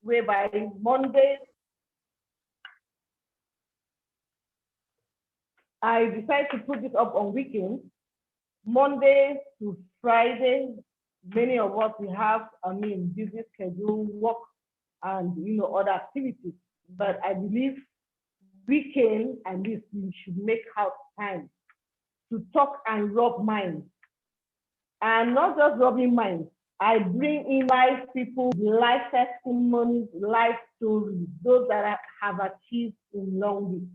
whereby Monday, I decided to put this up on weekends, Monday to Friday. Many of us, we have, busy schedule, work, and other activities. But I believe weekend, at least we should make out time to talk and rub minds. And not just rubbing minds. I bring in live people, life testimonies, life stories, those that have achieved in Long.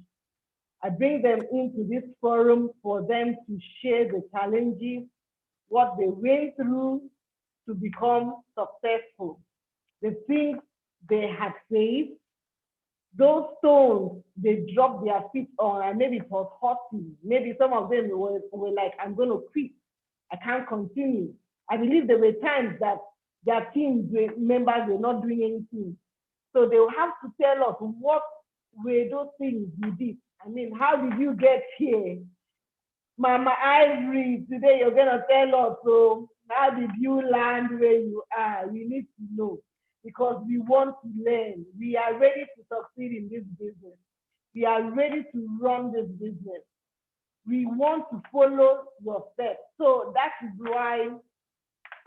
I bring them into this forum for them to share the challenges, what they went through to become successful, the things they had faced, those stones they dropped their feet on, and maybe it was hurting. Maybe some of them were like, I'm going to quit. I can't continue. I believe there were times that their team members were not doing anything. So they will have to tell us what were those things you did. How did you get here? Mama Ivory, today you're going to tell us, so how did you land where you are? We need to know because we want to learn. We are ready to succeed in this business. We are ready to run this business. We want to follow your steps. So that is why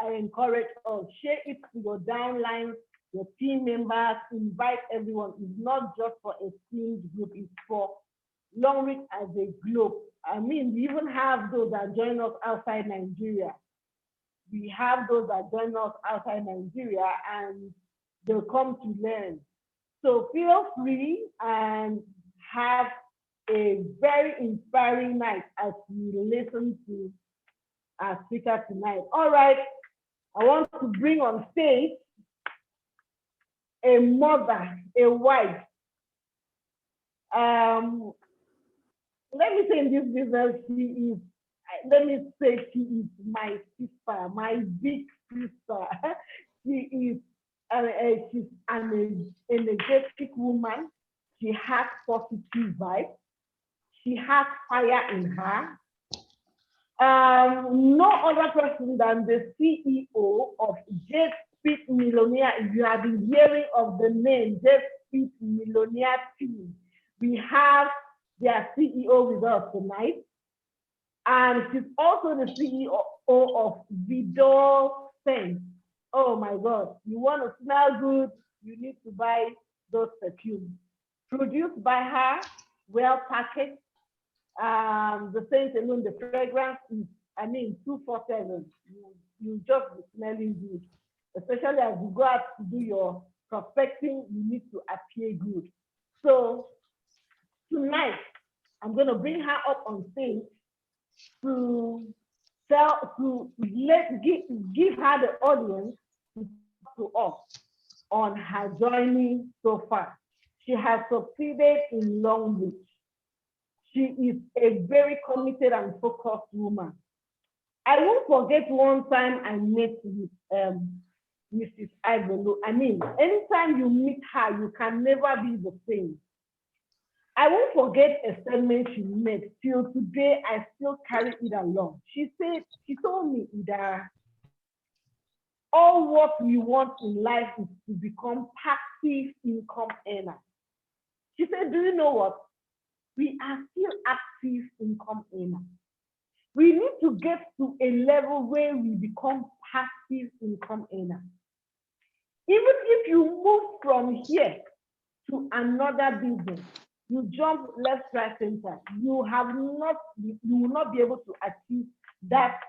I encourage us. Share it to your downline, your team members, invite everyone. It's not just for a team group, it's for Longrich as a globe. We even have those that join us outside Nigeria. We have those that join us outside Nigeria and they'll come to learn. So feel free and have a very inspiring night as we listen to our speaker tonight. All right, I want to bring on stage a mother, a wife. Let me say in this business, she is my sister, my big sister. She's an energetic woman. She has positive vibes. She has fire in her. No other person than the CEO of J Speed Millionaire. If you have been hearing of the name J Speed Millionaire team, we have their CEO with us tonight. And she's also the CEO of Vidor Scent. Oh my God, you want to smell good, you need to buy those perfumes. Produced by her, well packaged. The scent alone, the fragrance is, 247. You just be smelling good. Especially as you go out to do your prospecting, you need to appear good. So tonight, I'm going to bring her up on stage to give her the audience to talk to us on her journey so far. She has succeeded in Longrich. She is a very committed and focused woman. I won't forget one time I met with Mrs. Ivory Olu. Anytime you meet her, you can never be the same. I won't forget a statement she made. Till today, I still carry it along. She told me that all what we want in life is to become passive income earners. She said, do you know what? We are still active income earners. We need to get to a level where we become passive income earners. Even if you move from here to another business, you jump left, right, center, you will not be able to achieve that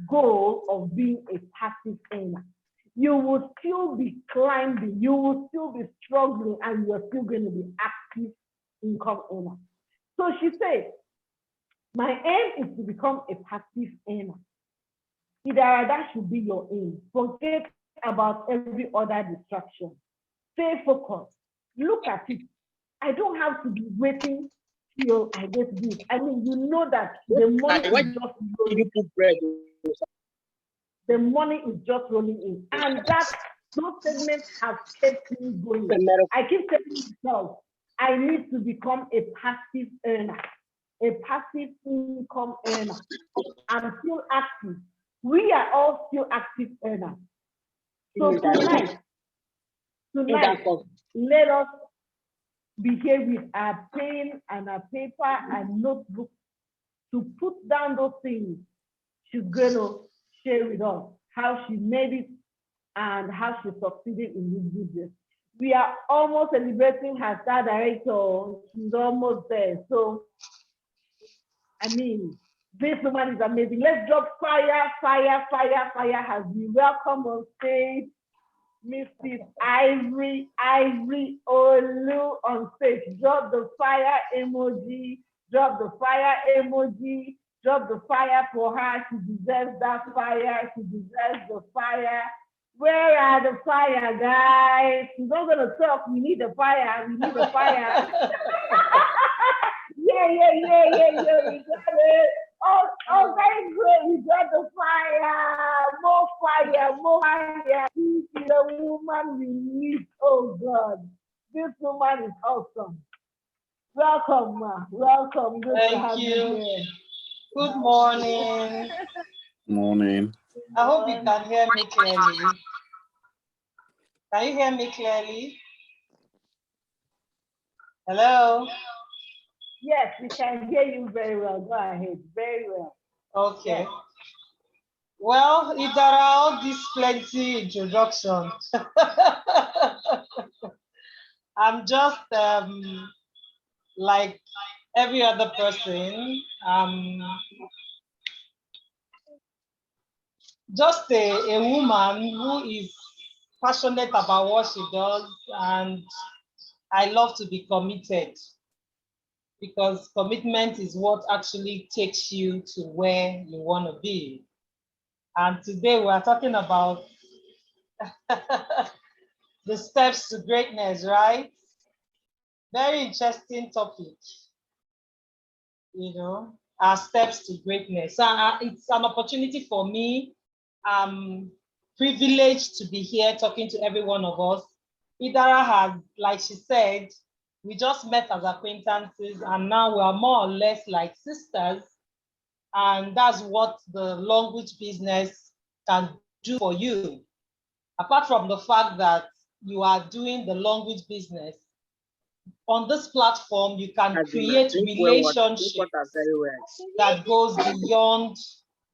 goal of being a passive earner. You will still be climbing, you will still be struggling, and you're still going to be active income earner. So she said, my aim is to become a passive earner. Either that should be your aim. Forget about every other distraction. Stay focused. Look at it. I don't have to be waiting till I get this. You know that the money is just rolling. The money is just rolling in. And those segments have kept me going. I keep telling myself, I need to become a passive earner, a passive income earner. I'm still active. We are all still active earners. So tonight, let us be here with our pen and our paper and notebook to put down those things she's going to share with us, how she made it and how she succeeded in this business. We are almost celebrating her star director. She's almost there. So, I mean, this woman is amazing. Let's drop fire, fire, fire, fire as we welcome on stage Mrs. Ivory Olu on stage. Drop the fire emoji, drop the fire emoji, drop the fire for her. She deserves that fire. She deserves the fire. Where are the fire, guys? She's not going to talk. We need the fire. We need the fire. Yeah. We got it. Oh, very great. We got the fire. More fire, more fire. This is the woman we need. Oh, God. This woman is awesome. Welcome, ma. Welcome. Good to have you here. Good morning. Morning. I hope you can hear me clearly. Can you hear me clearly? Hello? Yes, we can hear you very well. Go ahead. Very well. Okay. Well, if there are all these plenty introductions, I'm just like every other person, just a woman who is passionate about what she does, and I love to be committed, because commitment is what actually takes you to where you want to be. And today we are talking about the steps to greatness, right? Very interesting topic, our steps to greatness. So it's an opportunity for me. I'm privileged to be here talking to every one of us. Idara has, like she said, we just met as acquaintances, and now we are more or less like sisters. And that's what the language business can do for you. Apart from the fact that you are doing the language business, on this platform, you can create relationships that goes beyond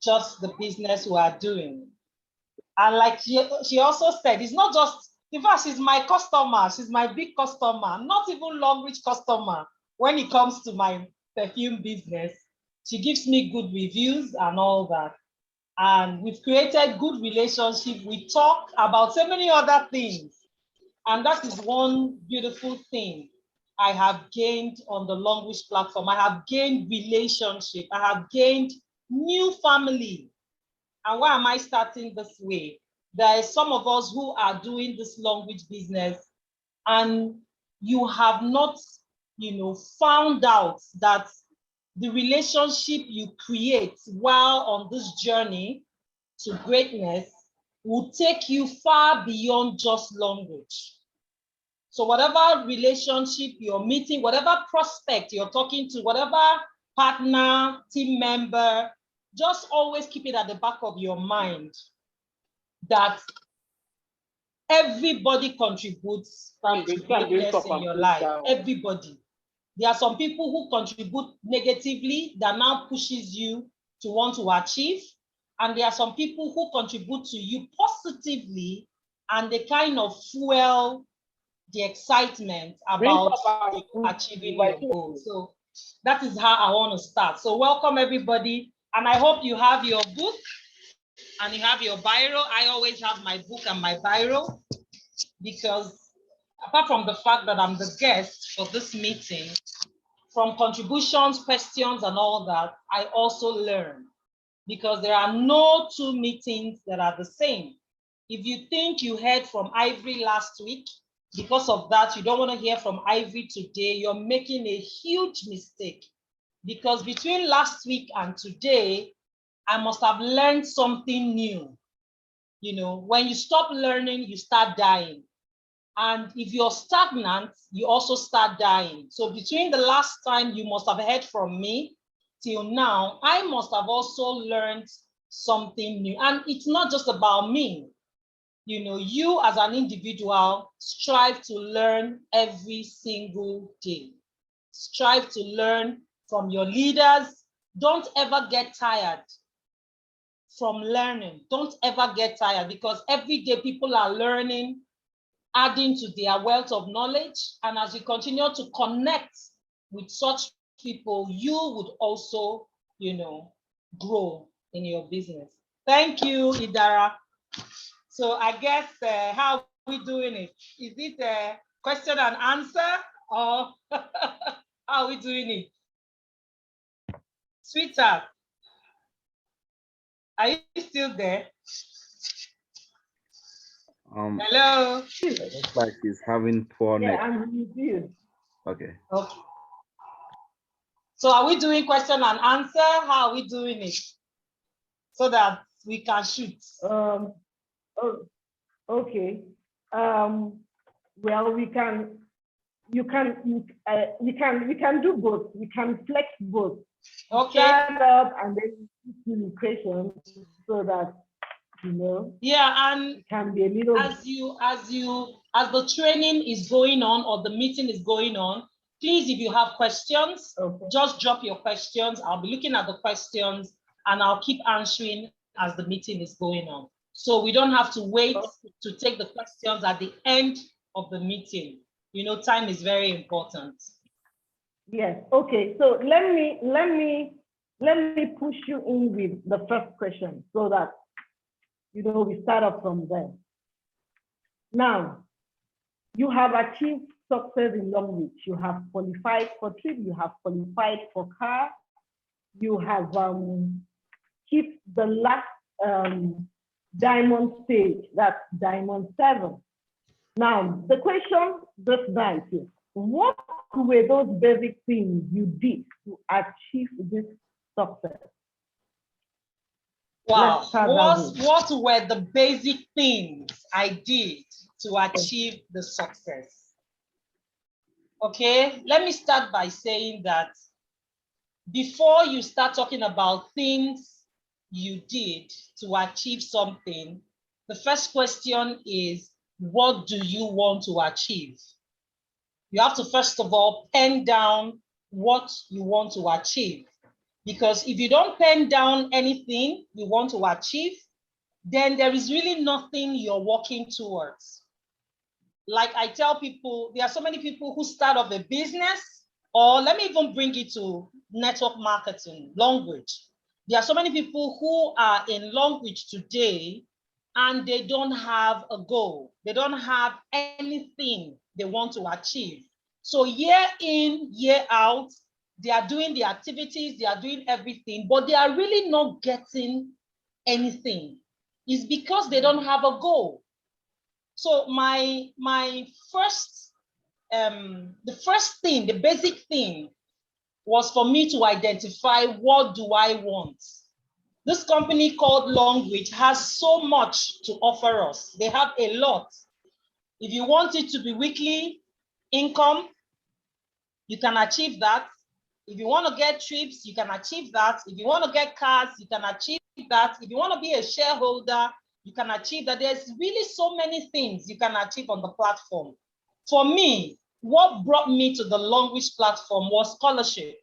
just the business we are doing. And like she also said, it's not just, in fact, she's my customer. She's my big customer, not even longrich customer when it comes to my perfume business. She gives me good reviews and all that. And we've created good relationship. We talk about so many other things. And that is one beautiful thing I have gained on the language platform. I have gained relationship. I have gained new family. And why am I starting this way? There are some of us who are doing this language business, and you have not, found out that the relationship you create while on this journey to greatness will take you far beyond just language. So whatever relationship you're meeting, whatever prospect you're talking to, whatever partner, team member, just always keep it at the back of your mind that everybody contributes to greatness in your life. Everybody. There are some people who contribute negatively that now pushes you to want to achieve. And there are some people who contribute to you positively, and they kind of fuel the excitement about achieving your goal. So that is how I want to start. So welcome everybody. And I hope you have your book and you have your biro. I always have my book and my biro, because apart from the fact that I'm the guest for this meeting, from contributions, questions, and all that, I also learn, because there are no two meetings that are the same. If you think you heard from Ivory last week, because of that, you don't want to hear from Ivory today, you're making a huge mistake. Because between last week and today, I must have learned something new. When you stop learning, you start dying. And if you're stagnant, you also start dying. So between the last time you must have heard from me till now, I must have also learned something new. And it's not just about me. you as an individual strive to learn every single day. Strive to learn from your leaders. Don't ever get tired from learning. Don't ever get tired, because every day people are learning, adding to their wealth of knowledge. And as you continue to connect with such people, you would also, grow in your business. Thank you, Idara. So I guess how are we doing it? Is it a question and answer, or how are we doing it? Sweetheart, are you still there? Hello. Looks like he's having poor net. Yeah, I'm with you. Okay. Okay. So are we doing question and answer? How are we doing it? So that we can shoot. Oh, okay. Well, we can do both. We can flex both. Okay. Start up and then do questions so that Yeah, and it can be a little. as the training is going on or the meeting is going on, please, if you have questions, just drop your questions. I'll be looking at the questions and I'll keep answering as the meeting is going on. So we don't have to wait to take the questions at the end of the meeting. Time is very important. Yes. Okay. So let me push you in with the first question so that we start off from there. Now, you have achieved success in longrich. You have qualified for trip. You have qualified for car. You have hit the last diamond stage. That's diamond 7. Now, the question this night is, what were those basic things you did to achieve this success? Wow. What were the basic things I did to achieve the success? Okay, let me start by saying that before you start talking about things you did to achieve something, the first question is, what do you want to achieve? You have to first of all pen down what you want to achieve. Because if you don't pen down anything you want to achieve, then there is really nothing you're working towards. Like I tell people, there are so many people who start off a business, or let me even bring it to network marketing, longrich. There are so many people who are in longrich today and they don't have a goal. They don't have anything they want to achieve. So year in, year out, they are doing the activities, they are doing everything, but they are really not getting anything. It's because they don't have a goal. So my first, the first thing, the basic thing was for me to identify, what do I want? This company called Longrich has so much to offer us. They have a lot. If you want it to be weekly income, you can achieve that. If you want to get trips, you can achieve that. If you want to get cars, you can achieve that. If you want to be a shareholder, you can achieve that. There's really so many things you can achieve on the platform. For me, what brought me to the longrich platform was scholarship.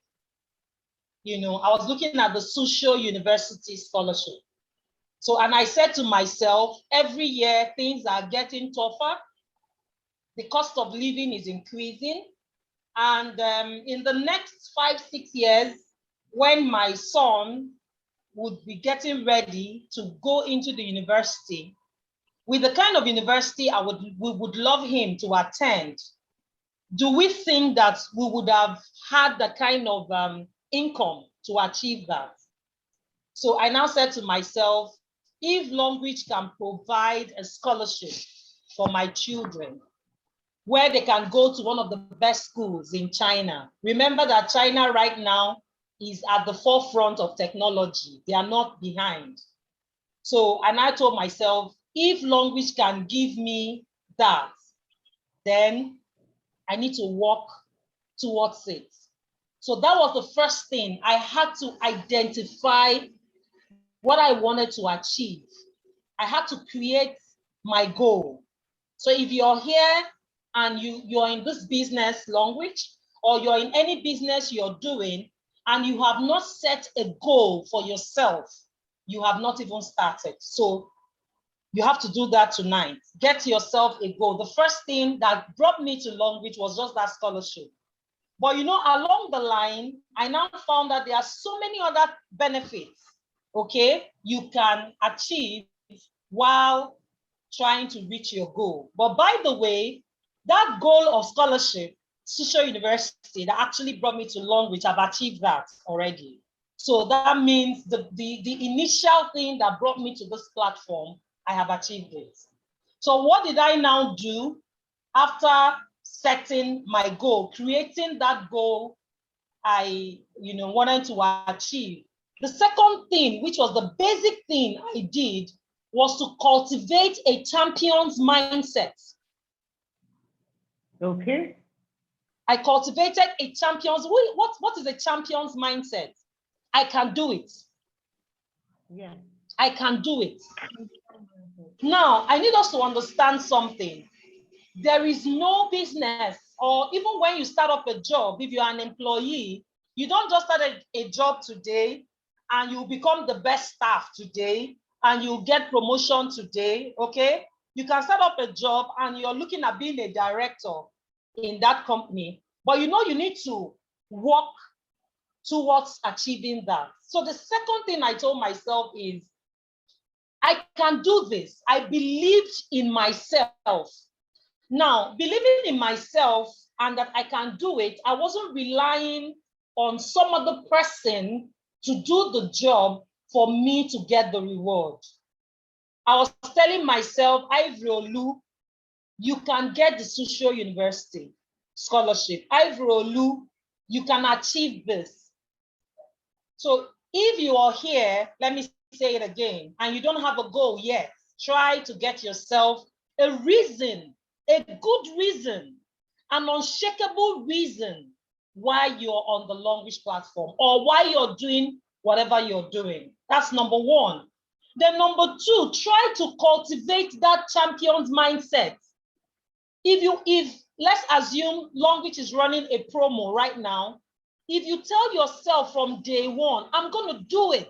I was looking at the social university scholarship. So, and I said to myself, every year things are getting tougher. The cost of living is increasing. And in the next 5-6 years, when my son would be getting ready to go into the university, with the kind of university we would love him to attend, do we think that we would have had the kind of income to achieve that? So I now said to myself, if longrich can provide a scholarship for my children, where they can go to one of the best schools in China. Remember that China right now is at the forefront of technology. They are not behind. So, and I told myself, if longrich can give me that, then I need to work towards it. So that was the first thing. I had to identify what I wanted to achieve. I had to create my goal. So if you're here and you're in this business, longrich, or you're in any business you're doing, and you have not set a goal for yourself, you have not even started. So you have to do that tonight. Get yourself a goal. The first thing that brought me to longrich was just that scholarship. But you know, along the line, I now found that there are so many other benefits, okay, you can achieve while trying to reach your goal. But by the way, that goal of scholarship, Social University, that actually brought me to longrich, I've achieved that already. So that means the initial thing that brought me to this platform, I have achieved it. So what did I now do after setting my goal, creating that goal I wanted to achieve? The second thing, which was the basic thing I did, was to cultivate a champion's mindset. Okay. I cultivated a champion's, what is a champion's mindset? I can do it. Yeah. I can do it. Now, I need us to understand something. There is no business, or even when you start up a job, if you're an employee, you don't just start a job today and you become the best staff today and you get promotion today, okay? You can start up a job and you're looking at being a director in that company, but you know you need to work towards achieving that. So the second thing I told myself is, I can do this. I believed in myself. Now, believing in myself and that I can do it, I wasn't relying on some other person to do the job for me to get the reward. I was telling myself, Ivory Olu, you can get the Social University scholarship. Ivory Olu, you can achieve this. So if you are here, let me say it again, and you don't have a goal yet, try to get yourself a reason, a good reason, an unshakable reason why you're on the longrich platform or why you're doing whatever you're doing. That's number one. Then number two, try to cultivate that champion's mindset. If let's assume longrich is running a promo right now, if you tell yourself from day one, I'm going to do it,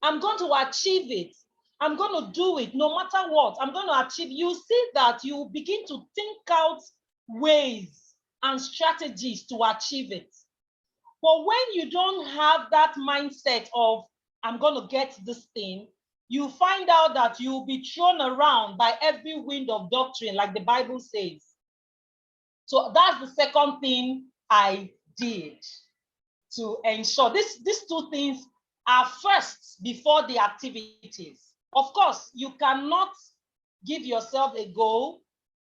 I'm going to achieve it, I'm going to do it no matter what, I'm going to achieve, you see that you begin to think out ways and strategies to achieve it. But when you don't have that mindset of, I'm going to get this thing, you find out that you'll be thrown around by every wind of doctrine, like the Bible says. So that's the second thing I did to ensure these two things are first before the activities. Of course, you cannot give yourself a goal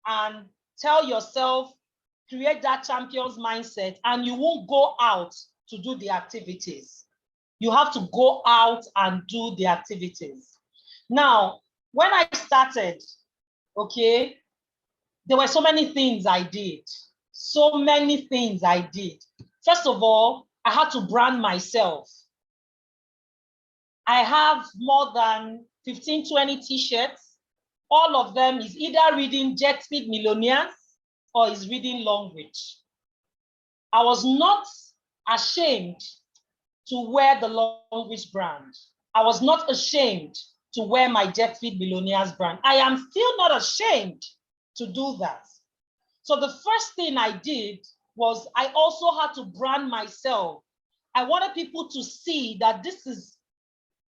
and tell yourself, create that champion's mindset, and you won't go out to do the activities. You have to go out and do the activities. Now, when I started, okay, there were so many things I did. So many things I did. First of all, I had to brand myself. I have more than 15, 20 t-shirts. All of them is either reading Jet Speed Millionaires or is reading longrich. I was not ashamed to wear the longrich brand. I was not ashamed to wear my Jet Speed Millionaires brand. I am still not ashamed to do that. So the first thing I did was I also had to brand myself. I wanted people to see that this is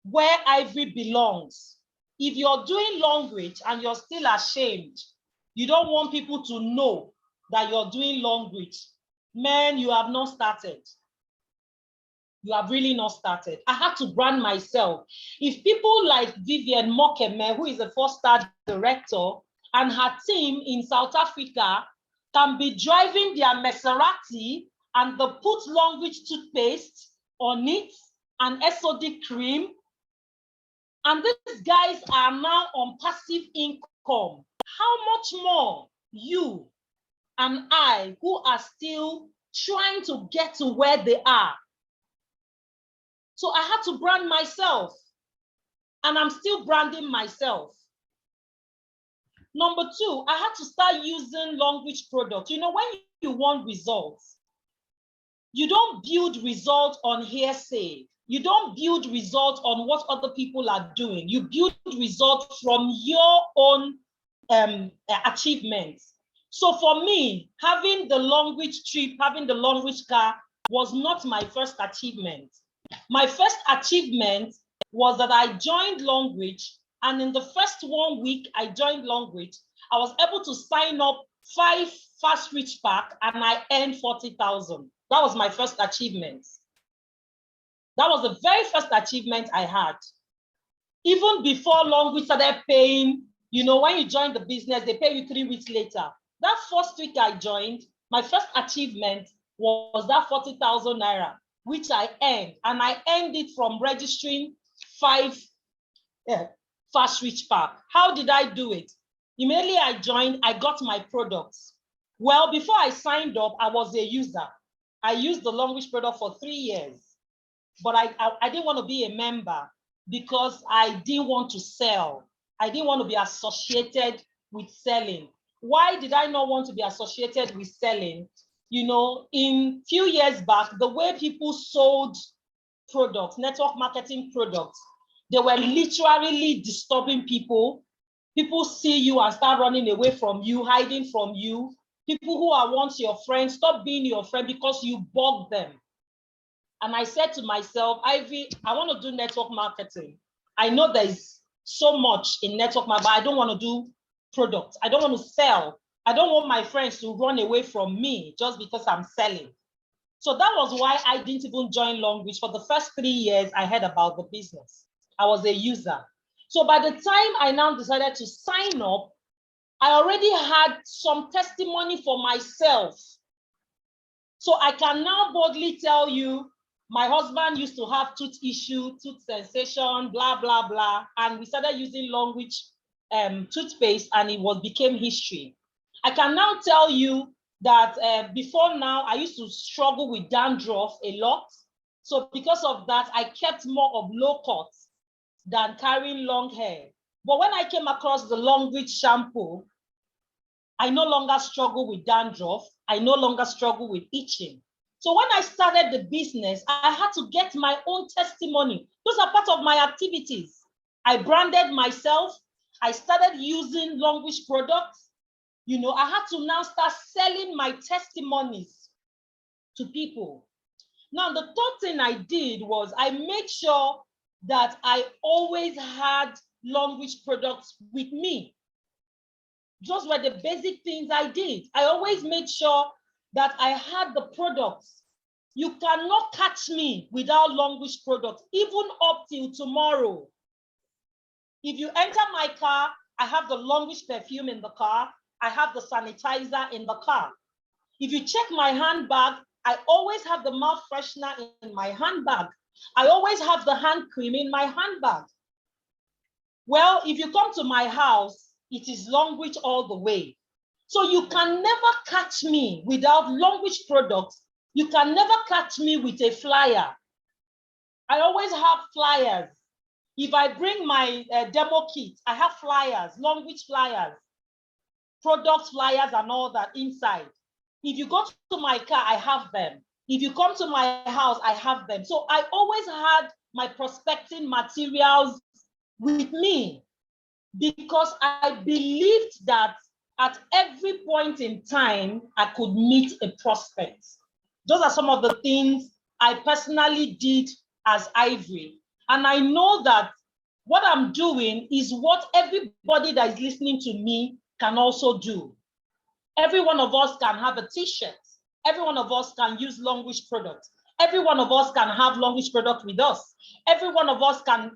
where Ivory belongs. If you're doing longrich and you're still ashamed, you don't want people to know that you're doing longrich, man, you have not started. You have really not started. I had to brand myself. If people like Vivian Mokeme, who is a 4-star director, and her team in South Africa can be driving their Maserati and they put longrich toothpaste on it and SOD cream, and these guys are now on passive income, how much more you and I, who are still trying to get to where they are? So I had to brand myself, and I'm still branding myself. Number two, I had to start using longrich products. You know, when you want results, you don't build results on hearsay. You don't build results on what other people are doing. You build results from your own achievements. So for me, having the longrich trip, having the longrich car was not my first achievement. My first achievement was that I joined longrich, and in the first 1 week I joined longrich, I was able to sign up 5 fast reach pack and I earned 40,000. That was my first achievement. That was the very first achievement I had. Even before longrich started paying, you know, when you join the business, they pay you 3 weeks later. That first week I joined, my first achievement was that 40,000 naira, which I earned. And I earned it from registering 5 fast reach pack. How did I do it? Immediately I joined, I got my products. Well, before I signed up, I was a user. I used the longrich product for 3 years, but I didn't want to be a member because I didn't want to sell. I didn't want to be associated with selling. Why did I not want to be associated with selling? You know, in few years back, the way people sold products, network marketing products, they were literally disturbing people. People see you and start running away from you, hiding from you. People who are once your friends stop being your friend because you bug them. And I said to myself, Ivy, I want to do network marketing. I know there's so much in network marketing, but I don't want to do products. I don't want to sell. I don't want my friends to run away from me just because I'm selling. So that was why I didn't even join longrich. For the first 3 years, I heard about the business. I was a user. So by the time I now decided to sign up, I already had some testimony for myself. So I can now boldly tell you, my husband used to have tooth issue, tooth sensation, blah, blah, blah. And we started using longrich toothpaste and it became history. I can now tell you that before now, I used to struggle with dandruff a lot. So because of that, I kept more of low cuts than carrying long hair. But when I came across the longrich shampoo, I no longer struggle with dandruff. I no longer struggle with itching. So when I started the business, I had to get my own testimony. Those are part of my activities. I branded myself. I started using longrich products. You know, I had to now start selling my testimonies to people. Now, the third thing I did was I made sure that I always had longrich products with me. Those were the basic things I did. I always made sure that I had the products. You cannot catch me without longrich products, even up till tomorrow. If you enter my car, I have the longrich perfume in the car. I have the sanitizer in the car. If you check my handbag, I always have the mouth freshener in my handbag. I always have the hand cream in my handbag. Well, if you come to my house, it is longrich all the way. So you can never catch me without longrich products. You can never catch me with a flyer. I always have flyers. If I bring my demo kit, I have flyers, longrich flyers, product flyers and all that inside. If you go to my car, I have them. If you come to my house, I have them. So I always had my prospecting materials with me because I believed that at every point in time, I could meet a prospect. Those are some of the things I personally did as Ivory. And I know that what I'm doing is what everybody that is listening to me can also do. Every one of us can have a t-shirt. Every one of us can use longrich products. Every one of us can have longrich products with us. Every one of us can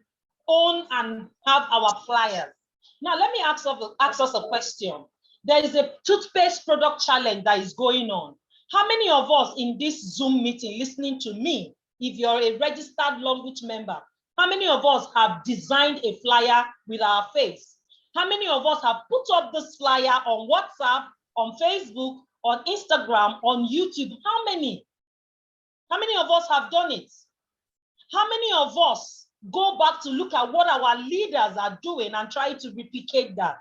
own and have our flyers. Now, let me ask us a question. There is a toothpaste product challenge that is going on. How many of us in this Zoom meeting listening to me, if you're a registered longrich member, how many of us have designed a flyer with our face? How many of us have put up this flyer on WhatsApp, on Facebook, on Instagram, on YouTube? How many? How many of us have done it? How many of us go back to look at what our leaders are doing and try to replicate that?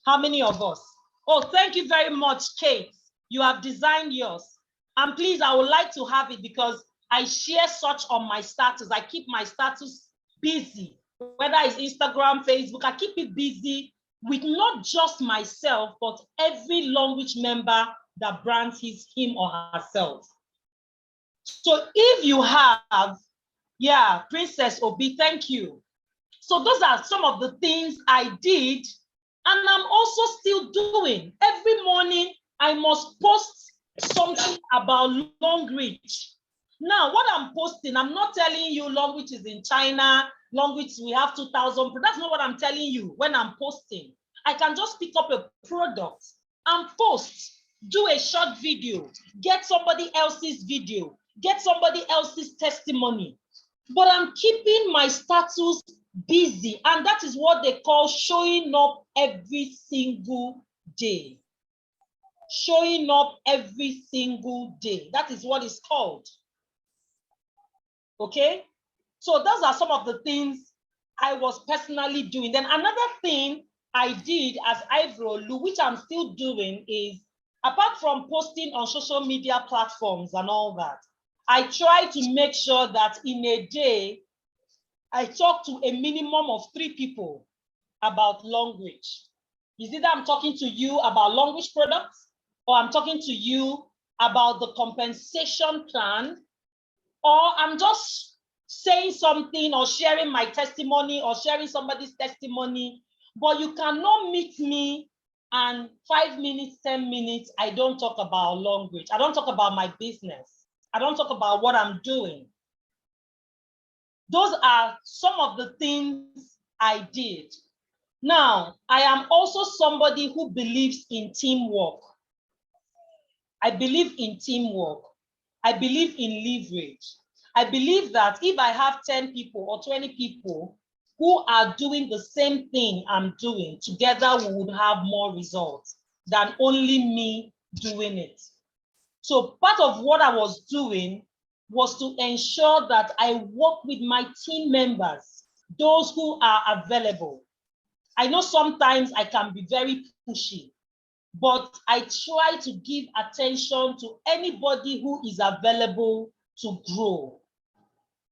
How many of us? Oh, thank you very much, Kate. You have designed yours. And please, I would like to have it because I share such on my status. I keep my status busy, whether it's Instagram, Facebook, I keep it busy with not just myself, but every longrich member that brands him or herself. So if you have, yeah, Princess Obi, thank you. So those are some of the things I did, and I'm also still doing. Every morning, I must post something about longrich. Now, what I'm posting, I'm not telling you longrich is in China, longrich, we have 2,000. That's not what I'm telling you when I'm posting. I can just pick up a product and post, do a short video, get somebody else's video, get somebody else's testimony. But I'm keeping my status busy, and that is what they call showing up every single day. Showing up every single day. That is what it's called. Okay? So those are some of the things I was personally doing. Then another thing I did as Ivory Olu, which I'm still doing, is apart from posting on social media platforms and all that, I try to make sure that in a day, I talk to a minimum of 3 people about longrich. Is either I'm talking to you about longrich products, or I'm talking to you about the compensation plan, or I'm just saying something or sharing my testimony or sharing somebody's testimony. But you cannot meet me and 5 minutes, 10 minutes, I don't talk about longrich. I don't talk about my business. I don't talk about what I'm doing. Those are some of the things I did. Now, I am also somebody who believes in teamwork. I believe in teamwork. I believe in leverage. I believe that if I have 10 people or 20 people who are doing the same thing I'm doing, together we would have more results than only me doing it. So part of what I was doing was to ensure that I work with my team members, those who are available. I know sometimes I can be very pushy, but I try to give attention to anybody who is available to grow.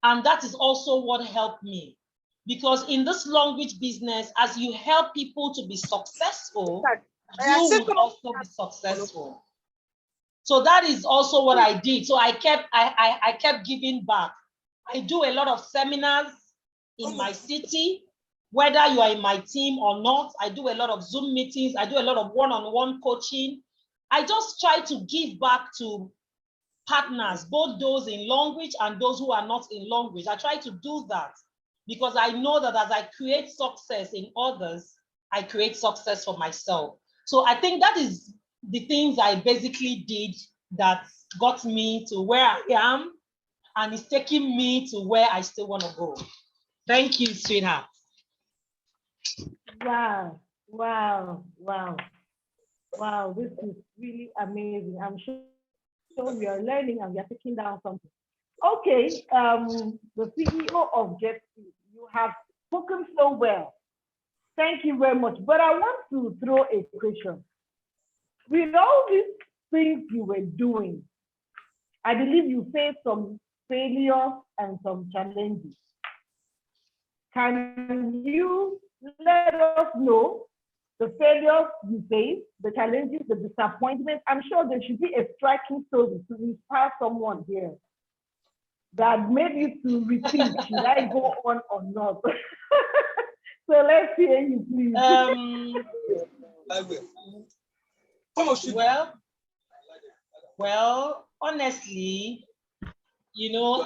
And that is also what helped me. Because in this longrich business, as you help people to be successful, you will also be successful. So that is also what I did. So I kept giving back. I do a lot of seminars in my city, whether you are in my team or not. I do a lot of Zoom meetings. I do a lot of one-on-one coaching. I just try to give back to partners, both those in longrich and those who are not in longrich. I try to do that because I know that as I create success in others, I create success for myself. So I think that is the things I basically did that got me to where I am, and it's taking me to where I still want to go. Thank you, sweetheart. Wow, wow, wow, wow, this is really amazing. I'm sure we are learning and we are taking down something. Okay, the CEO of Jet, you have spoken so well. Thank you very much. But I want to throw a question. With all these things you were doing, I believe you faced some failures and some challenges. Can you let us know the failures you faced, the challenges, the disappointments? I'm sure there should be a striking story to inspire someone here that made you to rethink, should I go on or not? So let's hear you, please. Well, honestly, you know,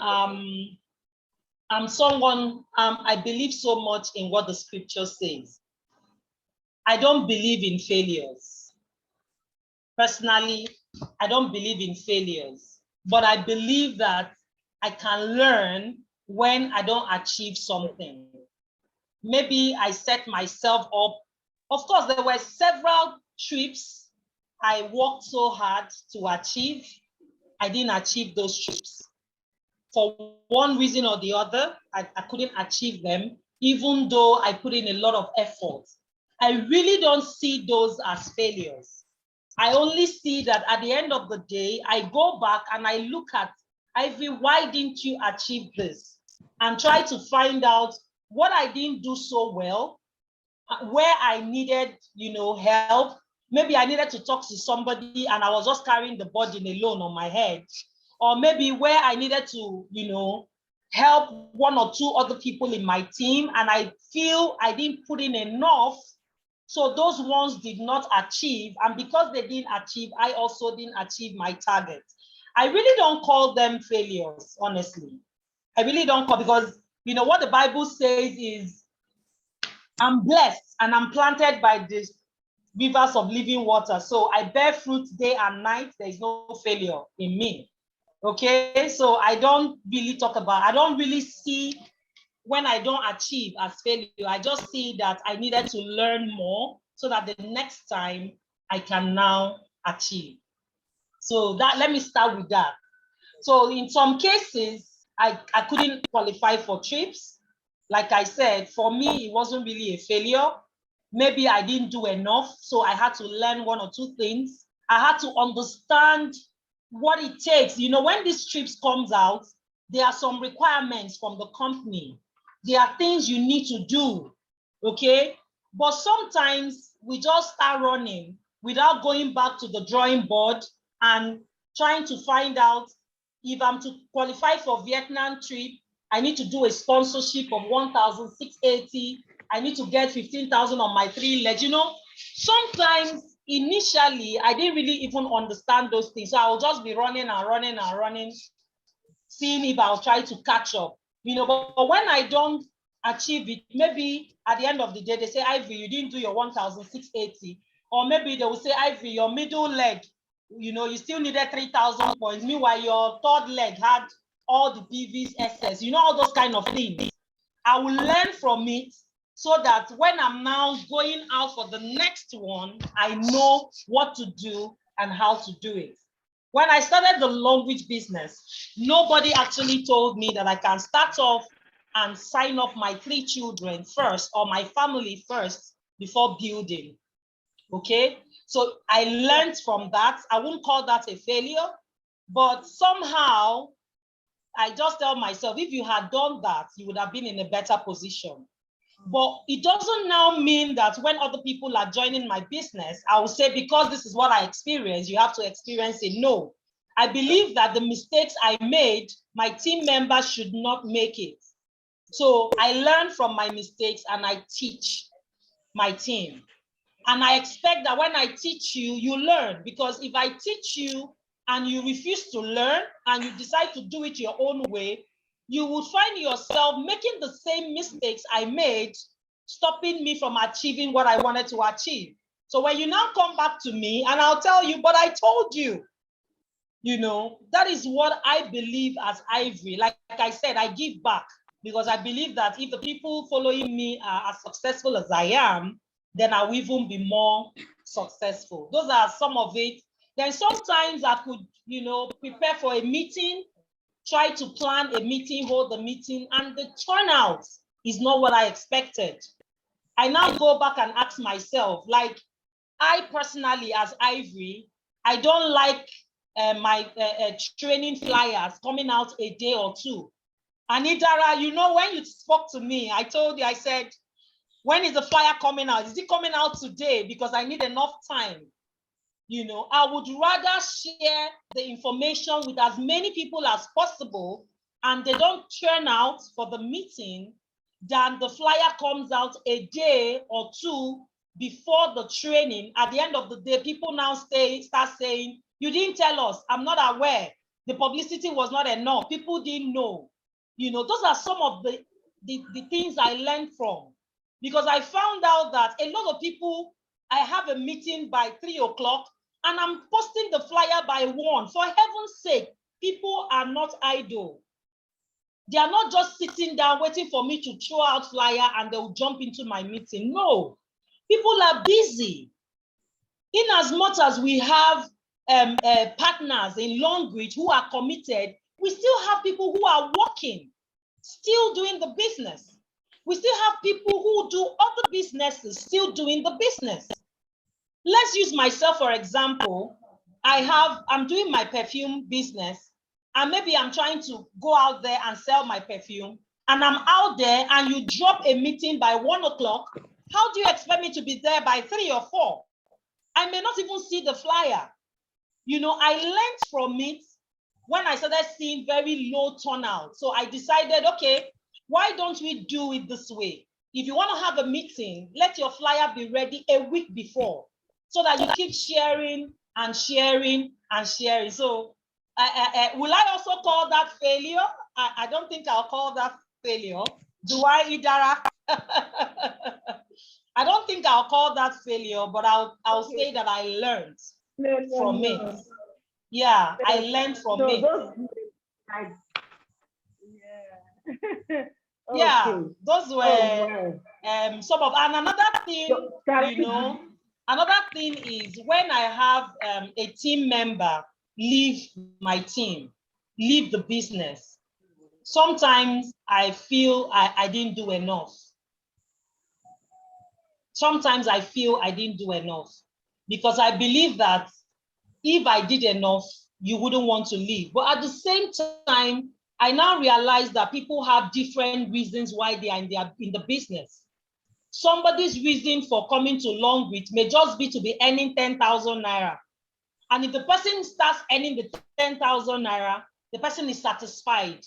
I'm someone, I believe so much in what the scripture says. I don't believe in failures. Personally, I don't believe in failures, but I believe that I can learn when I don't achieve something. Maybe I set myself up. Of course, there were several trips I worked so hard to achieve. I didn't achieve those trips. For one reason or the other, I couldn't achieve them, even though I put in a lot of effort. I really don't see those as failures. I only see that at the end of the day, I go back and I look at, Ivy, why didn't you achieve this? And try to find out what I didn't do so well, where I needed, help. Maybe I needed to talk to somebody and I was just carrying the burden alone on my head. Or maybe where I needed to, help one or two other people in my team and I feel I didn't put in enough. So those ones did not achieve. And because they didn't achieve, I also didn't achieve my target. I really don't call them failures, honestly. I really don't call, because what the Bible says is, I'm blessed and I'm planted by this rivers of living water. So I bear fruit day and night. There is no failure in me. Okay, so I don't really I don't really see when I don't achieve as failure. I just see that I needed to learn more so that the next time I can now achieve. So let me start with that. So in some cases, I couldn't qualify for trips. Like I said, for me, it wasn't really a failure. Maybe I didn't do enough, so I had to learn one or two things. I had to understand what it takes. When these trips comes out, there are some requirements from the company. There are things you need to do, okay? But sometimes we just start running without going back to the drawing board and trying to find out, if I'm to qualify for Vietnam trip, I need to do a sponsorship of 1,680. I need to get 15,000 on my 3 legs. Sometimes initially I didn't really even understand those things. So I'll just be running and running and running, seeing if I'll try to catch up. But when I don't achieve it, maybe at the end of the day, they say, Ivy, you didn't do your 1,680. Or maybe they will say, Ivy, your middle leg, you still needed 3,000 points. Meanwhile, your third leg had all the PVs, SS, all those kind of things. I will learn from it so that when I'm now going out for the next one, I know what to do and how to do it. When I started the longrich business, nobody actually told me that I can start off and sign up my 3 children first or my family first before building. Okay, so I learned from that. I won't call that a failure, but somehow I just tell myself, if you had done that, you would have been in a better position. But it doesn't now mean that when other people are joining my business, I will say, because this is what I experienced, you have to experience it. No, I believe that the mistakes I made, my team members should not make it. So I learn from my mistakes and I teach my team. And I expect that when I teach you, you learn. Because if I teach you and you refuse to learn and you decide to do it your own way, you will find yourself making the same mistakes I made, stopping me from achieving what I wanted to achieve. So when you now come back to me and I'll tell you, but I told you, that is what I believe as Ivory. Like I said, I give back, because I believe that if the people following me are as successful as I am, then I will even be more successful. Those are some of it. Then sometimes I could, prepare for a meeting, try to plan a meeting, hold the meeting, and the turnout is not what I expected. I now go back and ask myself, like, I personally, as Ivory, I don't like my training flyers coming out a day or two. And Idara, when you spoke to me, I told you, I said, when is the flyer coming out? Is it coming out today? Because I need enough time. I would rather share the information with as many people as possible and they don't turn out for the meeting than the flyer comes out a day or two before the training. At the end of the day, people now start saying, you didn't tell us, I'm not aware. The publicity was not enough. People didn't know. Those are some of the things I learned from. Because I found out that a lot of people, I have a meeting by 3 o'clock and I'm posting the flyer by 1. For heaven's sake, people are not idle. They are not just sitting down waiting for me to throw out flyer and they'll jump into my meeting. No, people are busy. In as much as we have partners in longrich who are committed, we still have people who are working, still doing the business. We still have people who do other businesses still doing the business. Let's use myself for example. I'm doing my perfume business, and maybe I'm trying to go out there and sell my perfume, and I'm out there and you drop a meeting by 1 o'clock. How do you expect me to be there by 3 or 4? I may not even see the flyer. You know, I learned from it when I started seeing very low turnout. So I decided, okay, why don't we do it this way? If you want to have a meeting, let your flyer be ready a week before so that you keep sharing and sharing and sharing. So will I also call that failure? I don't think I'll call that failure. Do I, Idara? I don't think I'll call that failure, but I'll say that I learned from it. Yeah, I learned from it. Yeah, those were some of, and another thing, you know, another thing is when I have a team member leave my team, leave the business, sometimes I feel I didn't do enough. Sometimes I feel I didn't do enough because I believe that if I did enough, you wouldn't want to leave. But at the same time, I now realize that people have different reasons why they are in the business. Somebody's reason for coming to Longrich may just be to be earning 10,000 naira. And if the person starts earning the 10,000 naira, the person is satisfied.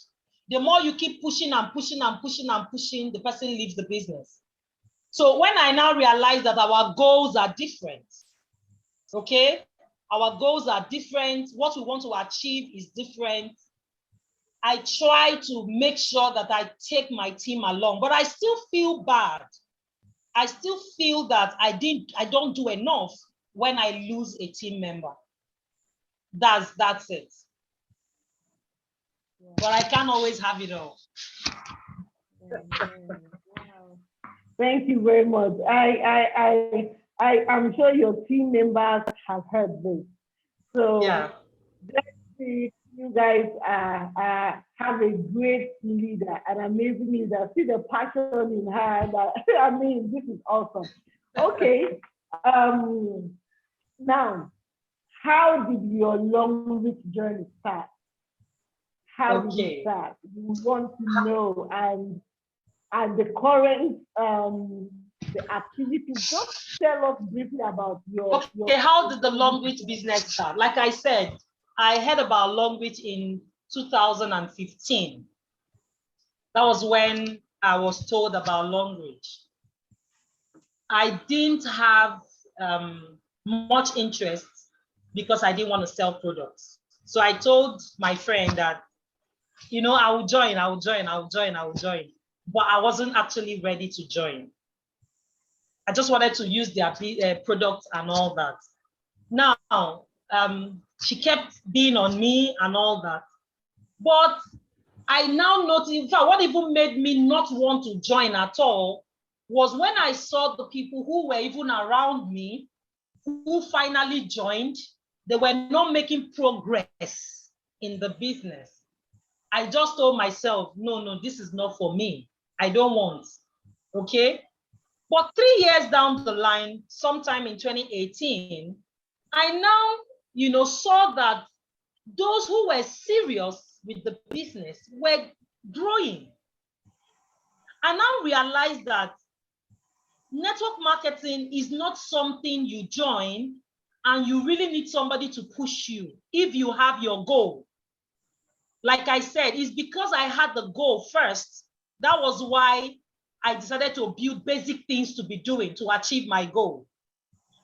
The more you keep pushing and pushing and pushing and pushing, the person leaves the business. So when I now realize that our goals are different, okay? Our goals are different. What we want to achieve is different. I try to make sure that I take my team along, but I still feel bad. I still feel that I don't do enough when I lose a team member. That's it. But I can't always have it all. Thank you very much. I'm sure your team members have heard this. So yeah. Definitely you guys have a great leader, an amazing leader. See the passion in her. I mean, this is awesome. Okay. Now, how did your Longrich journey start? How did it start? We want to know, and the current the activities. Just tell us briefly about your. How did the Longrich business start? Like I said, I heard about Longrich in 2015. That was when I was told about Longrich. I didn't have much interest because I didn't want to sell products. So I told my friend that, you know, I will join. But I wasn't actually ready to join. I just wanted to use their products and all that. Now, she kept being on me and all that. But I now noticed, in fact, what even made me not want to join at all was when I saw the people who were even around me, who finally joined, they were not making progress in the business. I just told myself, no, this is not for me. I don't want, okay? But 3 years down the line, sometime in 2018, I now, you know, saw that those who were serious with the business were growing. I now realized that network marketing is not something you join and you really need somebody to push you if you have your goal. Like I said, it's because I had the goal first. That was why I decided to build basic things to be doing to achieve my goal.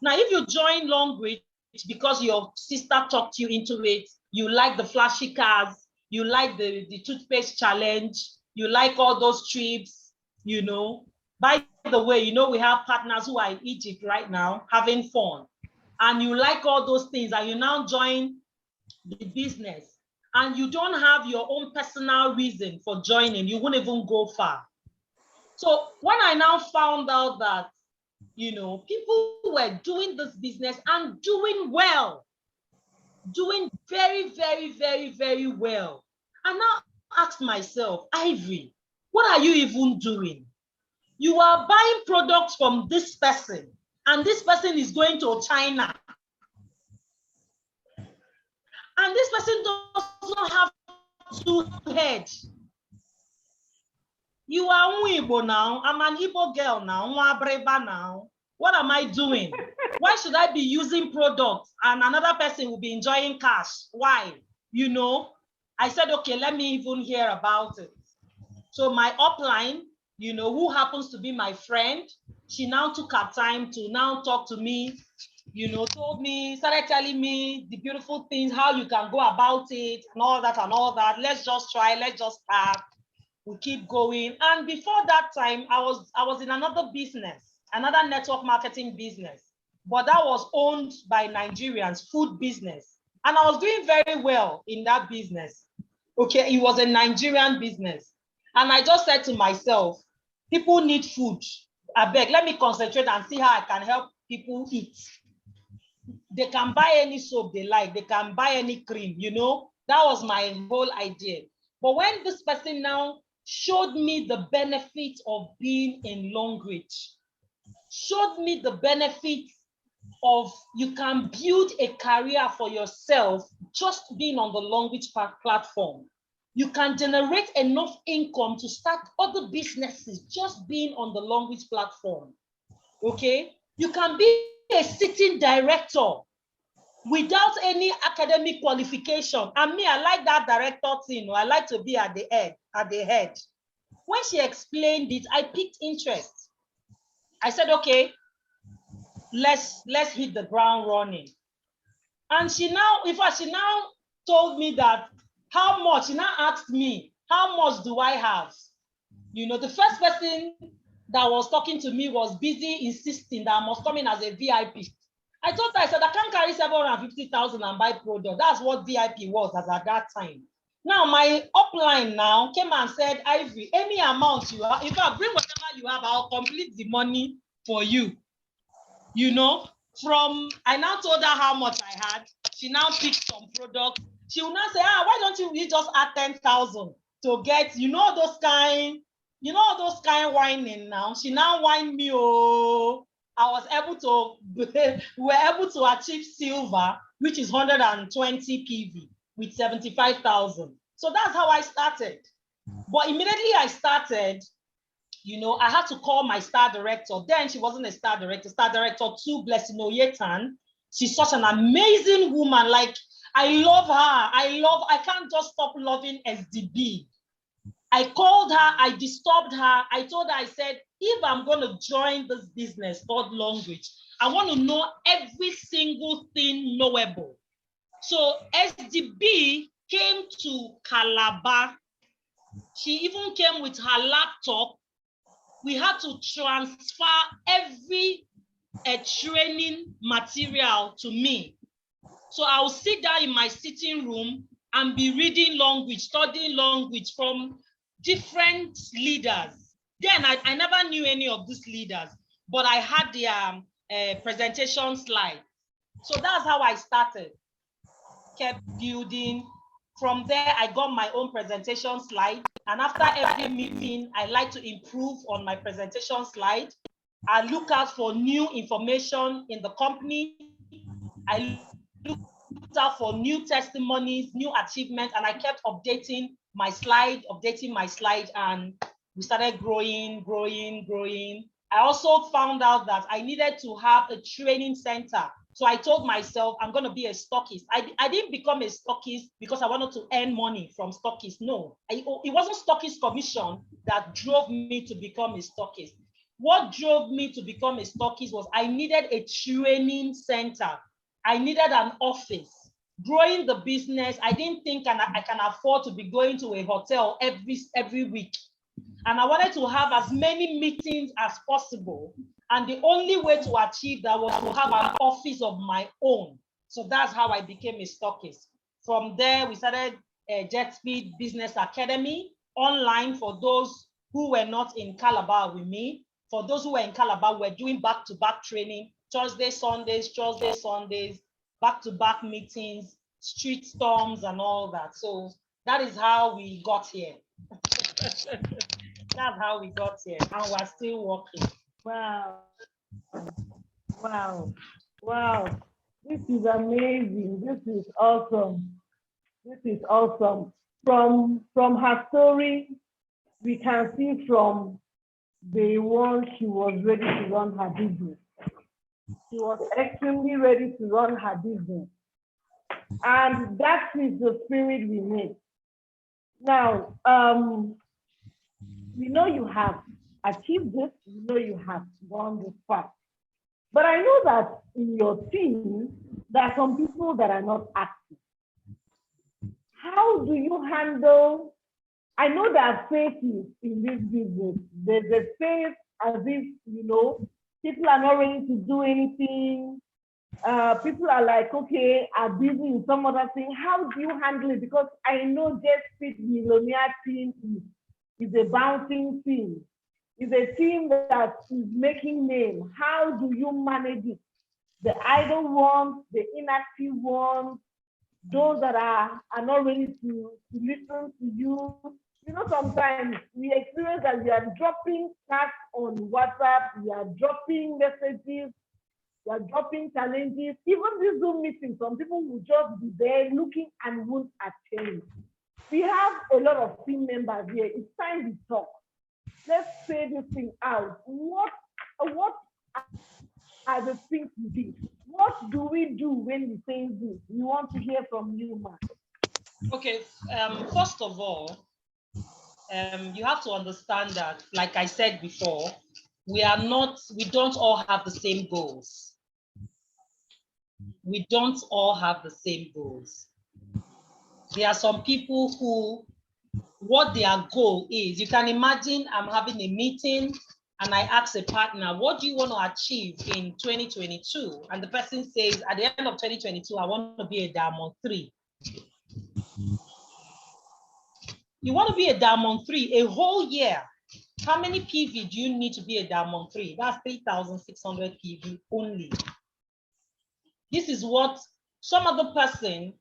Now, if you join Longrich because your sister talked you into it, you like the flashy cars, you like the toothpaste challenge, you like all those trips, you know. By the way, you know, we have partners who are in Egypt right now having fun. And you like all those things, and you now join the business, and you don't have your own personal reason for joining, you won't even go far. So when I now found out that, you know, people were doing this business and doing well, doing very, very, very, very well, I now asked myself, Ivory, what are you even doing? You are buying products from this person, and this person is going to China. And this person does not have two heads. You are Igbo now. I'm an Igbo girl now. Now. What am I doing? Why should I be using products and another person will be enjoying cash? Why? You know, I said, okay, let me even hear about it. So my upline, you know, who happens to be my friend, she now took her time to now talk to me, you know, told me, started telling me the beautiful things, how you can go about it and all that and all that. Let's just try, let's just start. We keep going. And before that time, I was in another business, another network marketing business, but that was owned by Nigerians, food business. And I was doing very well in that business. Okay, it was a Nigerian business. And I just said to myself, people need food. I beg, let me concentrate and see how I can help people eat. They can buy any soap they like. They can buy any cream, you know. That was my whole idea. But when this person now showed me the benefit of being in longrich, showed me the benefit of you can build a career for yourself just being on the longrich platform. You can generate enough income to start other businesses just being on the longrich platform. Okay? You can be a sitting director without any academic qualification. And me, I like that director thing. I like to be at the head. When she explained it, I piqued interest. I said, okay, let's hit the ground running. And she now told me that how much, she now asked me, how much do I have? You know, the first person that was talking to me was busy insisting that I must come in as a VIP. I told her, I said, I can't carry 750,000 and buy product. That's what VIP was as at that time. Now, my upline now came and said, Ivory, any amount you have, if I bring whatever you have, I'll complete the money for you. You know, I now told her how much I had. She now picked some products. She will now say, why don't you just add 10,000 to get, those kind whining now. She now whined me, oh, we were able to achieve silver, which is 120 PV with 75,000. So that's how I started. But immediately I started, I had to call my star director. Then she wasn't a star director 2, Blessing Oyetan. She's such an amazing woman. Like, I love her. I can't just stop loving SDB. I called her, I disturbed her. I told her, I said, if I'm going to join this business called longrich, I want to know every single thing knowable. So SDB came to Calabar. She even came with her laptop. We had to transfer every training material to me. So I'll sit down in my sitting room and be reading longrich, studying longrich from different leaders. Then I never knew any of these leaders, but I had their presentation slide. So that's how I started, kept building. From there, I got my own presentation slide. And after every meeting, I like to improve on my presentation slide. I look out for new information in the company. I looked out for new testimonies, new achievements, and I kept updating my slide, and we started growing. I also found out that I needed to have a training center. So I told myself, I'm going to be a stockist. I didn't become a stockist because I wanted to earn money from stockists. No, it wasn't stockist commission that drove me to become a stockist. What drove me to become a stockist was I needed a training center. I needed an office. Growing the business, I didn't think I can afford to be going to a hotel every week. And I wanted to have as many meetings as possible. And the only way to achieve that was to have an office of my own. So that's how I became a stockist. From there, we started Jet Speed Business Academy online for those who were not in Calabar with me. For those who were in Calabar, we're doing back-to-back training, Thursday, Sundays, back-to-back meetings, street storms, and all that. So that is how we got here. That's how we got here, and we're still working. Wow. Wow. Wow. This is amazing. This is awesome. This is awesome. From her story, we can see from the one she was ready to run her business. She was extremely ready to run her business. And that is the spirit we need. Now, we know you have achieved this, we know you have gone this far. But I know that in your team, there are some people that are not active. How do you handle? I know that faith is in this business. There's a faith as if, people are not ready to do anything. People are like, okay, are busy in some other thing. How do you handle it? Because I know Just Fit Millionaire team is a bouncing team. It's a team that is making name. How do you manage it? The idle ones, the inactive ones, those that are not ready to listen to you. Sometimes we experience that we are dropping tasks on WhatsApp, we are dropping messages, we are dropping challenges. Even this Zoom meeting, some people will just be there looking and won't attend. We have a lot of team members here. It's time we talk. Let's say this thing out. What are the things we do? What do we do when we say this? We want to hear from you, Ma. Okay, first of all, you have to understand that, like I said before, we don't all have the same goals. We don't all have the same goals. There are some people who, what their goal is, you can imagine I'm having a meeting and I ask a partner, what do you want to achieve in 2022? And the person says, at the end of 2022, I want to be a Diamond 3. You want to be a Diamond 3 a whole year. How many PV do you need to be a Diamond 3? That's 3,600 PV only. This is what some other person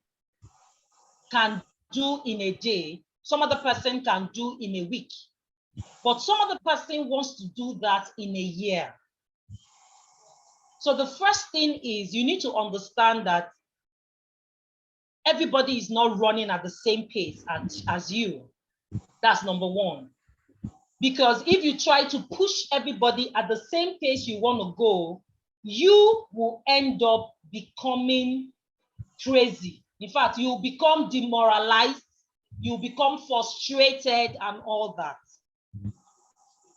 can do in a day, some other person can do in a week. But some other person wants to do that in a year. So the first thing is you need to understand that everybody is not running at the same pace as you. That's number one. Because if you try to push everybody at the same pace you want to go, you will end up becoming crazy. In fact, you'll become demoralized, you'll become frustrated and all that.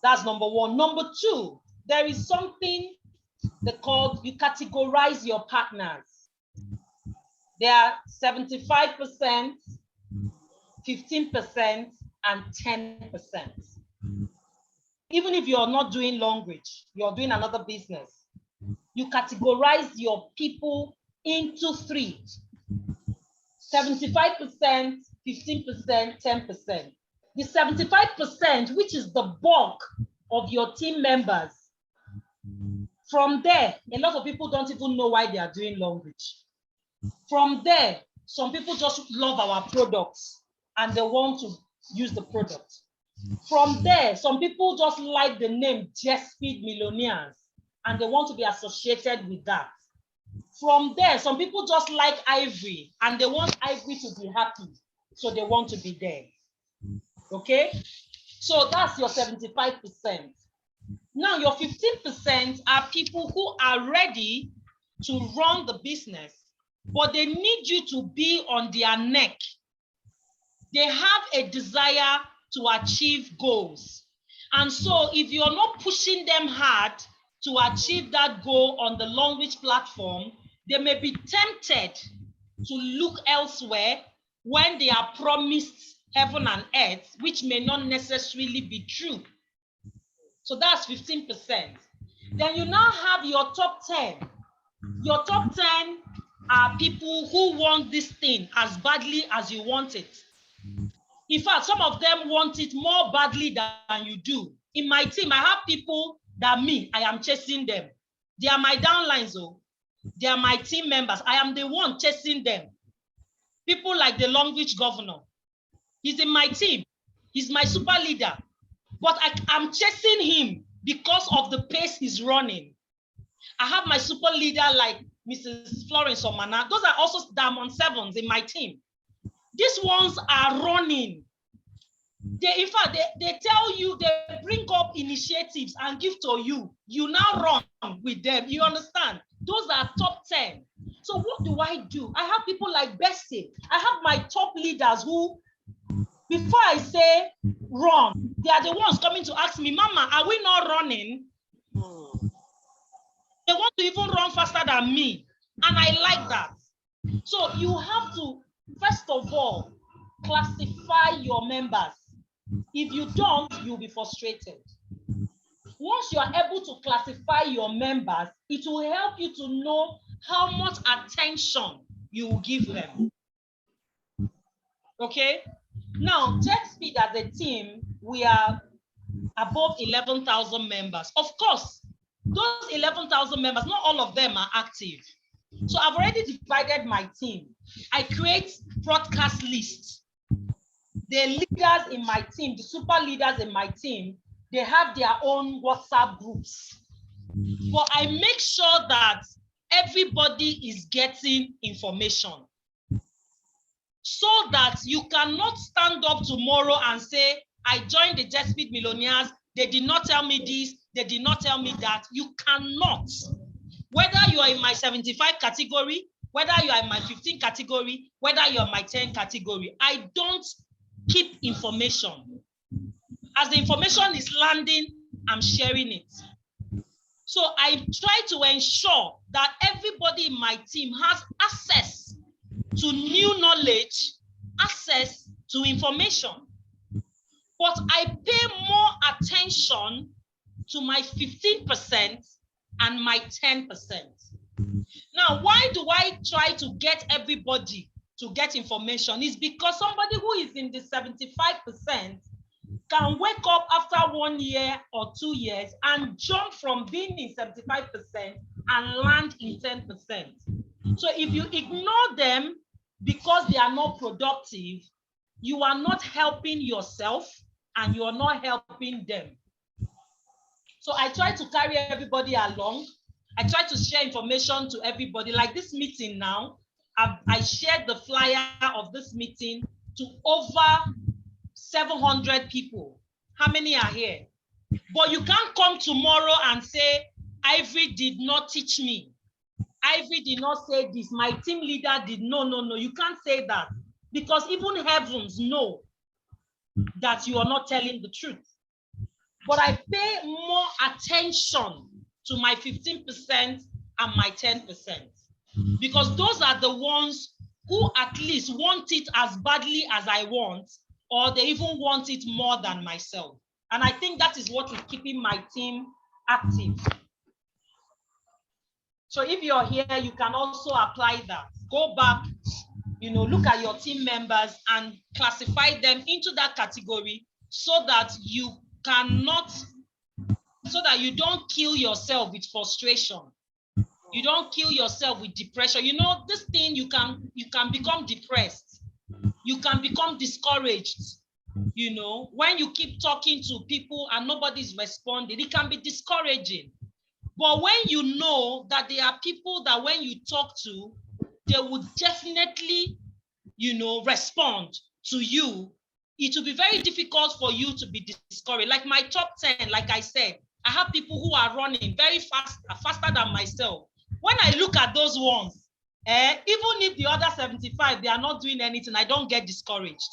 That's number one. Number two, there is something they call, you categorize your partners. There are 75%, 15%, and 10%. Even if you're not doing longrich, you're doing another business, you categorize your people into three: 75%, 15%, 10%. The 75%, which is the bulk of your team members, from there, a lot of people don't even know why they are doing longrich. From there, some people just love our products and they want to use the product. From there, some people just like the name Just Feed Millionaires and they want to be associated with that. From there, some people just like Ivory and they want Ivory to be happy, so they want to be there. Okay? So that's your 75%. Now your 15% are people who are ready to run the business, but they need you to be on their neck. They have a desire to achieve goals. And so if you're not pushing them hard to achieve that goal on the longrich platform, they may be tempted to look elsewhere when they are promised heaven and earth, which may not necessarily be true. So that's 15%. Then you now have your top 10. Your top 10 are people who want this thing as badly as you want it. In fact, some of them want it more badly than you do. In my team, I have people that I am chasing them. They are my downlines, oh. They are my team members. I am the one chasing them. People like the longrich governor. He's in my team. He's my super leader. But I'm chasing him because of the pace he's running. I have my super leader like Mrs. Florence Omana. Those are also Diamond Sevens in my team. These ones are running. In fact, they tell you, they bring up initiatives and give to you. You now run with them. You understand? Those are top 10. So what do? I have people like Bessie. I have my top leaders who, before I say run, they are the ones coming to ask me, Mama, are we not running? They want to even run faster than me. And I like that. So you have to, first of all, classify your members. If you don't, you'll be frustrated. Once you are able to classify your members, it will help you to know how much attention you will give them. Okay? Now, TechSpeed as a team, we are above 11,000 members. Of course, those 11,000 members, not all of them are active. So I've already divided my team. I create broadcast lists. The leaders in my team, the super leaders in my team, they have their own WhatsApp groups. But I make sure that everybody is getting information, so that you cannot stand up tomorrow and say, I joined the Jet Millionaires, they did not tell me this, they did not tell me that. You cannot. Whether you are in my 75 category, whether you are in my 15 category, whether you're in my 10 category, I don't keep information. As the information is landing, I'm sharing it. So I try to ensure that everybody in my team has access to new knowledge, access to information. But I pay more attention to my 15% and my 10%. Now, why do I try to get everybody to get information? It's because somebody who is in the 75% can wake up after 1 year or 2 years and jump from being in 75% and land in 10%. So if you ignore them because they are not productive, you are not helping yourself and you are not helping them. So I try to carry everybody along. I try to share information to everybody. Like this meeting now, I shared the flyer of this meeting to over 700 people. How many are here? But you can't come tomorrow and say, Ivory did not teach me. Ivory did not say this. My team leader did. No. You can't say that, because even heavens know that you are not telling the truth. But I pay more attention to my 15% and my 10%, because those are the ones who at least want it as badly as I want, or they even want it more than myself. And I think that is what is keeping my team active. So if you're here, you can also apply that. Go back, look at your team members and classify them into that category, so that you don't kill yourself with frustration. You don't kill yourself with depression. This thing, you can become depressed. You can become discouraged. When you keep talking to people and nobody's responding, it can be discouraging. But when you know that there are people that when you talk to, they would definitely, respond to you, it will be very difficult for you to be discouraged. Like my top 10, like I said, I have people who are running very fast, faster than myself. When I look at those ones, even if the other 75, they are not doing anything, I don't get discouraged,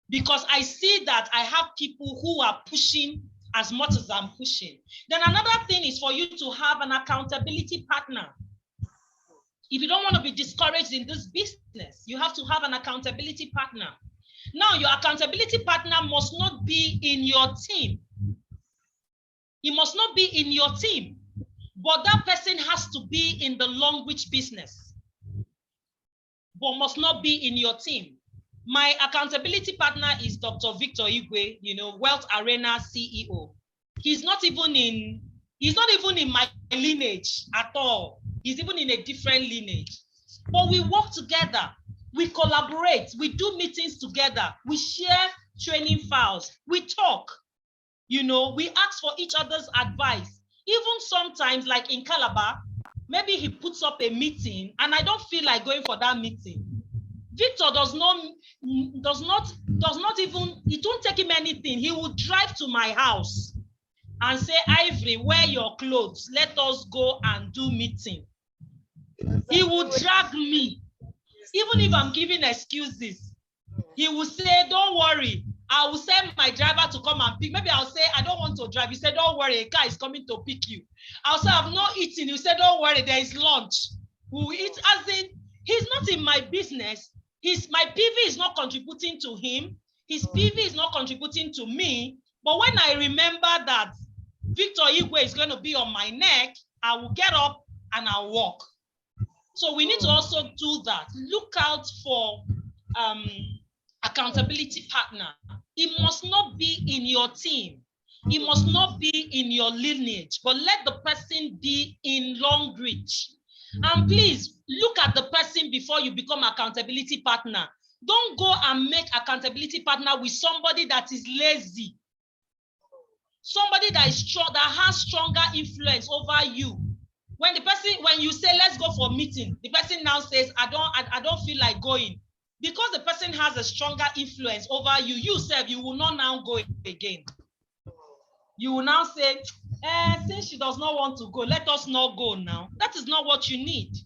because I see that I have people who are pushing as much as I'm pushing. Then another thing is for you to have an accountability partner. If you don't want to be discouraged in this business, you have to have an accountability partner. Now, your accountability partner must not be in your team. He must not be in your team, but that person has to be in the longrich business, but must not be in your team. My accountability partner is Dr. Victor Igwe, Wealth Arena CEO. He's not even in my lineage at all. He's even in a different lineage. But we work together, we collaborate, we do meetings together, we share training files, we talk. You know, we ask for each other's advice. Even sometimes, like in Calabar, maybe he puts up a meeting and I don't feel like going for that meeting. Victor does not even, it won't take him anything. He will drive to my house and say, Ivory, wear your clothes. Let us go and do meeting. He will drag me. Even if I'm giving excuses, he will say, don't worry. I will send my driver to come and pick. Maybe I'll say, I don't want to drive. He said, don't worry, a car is coming to pick you. I'll say, I've not eaten. He said, don't worry, there is lunch. We'll eat. As in, he's not in my business. My PV is not contributing to him. His PV is not contributing to me. But when I remember that Victor Igwe is going to be on my neck, I will get up and I'll walk. So we need to also do that. Look out for accountability partner. It must not be in your team. It must not be in your lineage, but let the person be in longrich. And please look at the person before you become accountability partner. Don't go and make accountability partner with somebody that is lazy. Somebody that is strong, that has stronger influence over you. When you say, let's go for a meeting, the person now says, I don't feel like going. Because the person has a stronger influence over you, you will not now go again. You will now say, since she does not want to go, let us not go now. That is not what you need.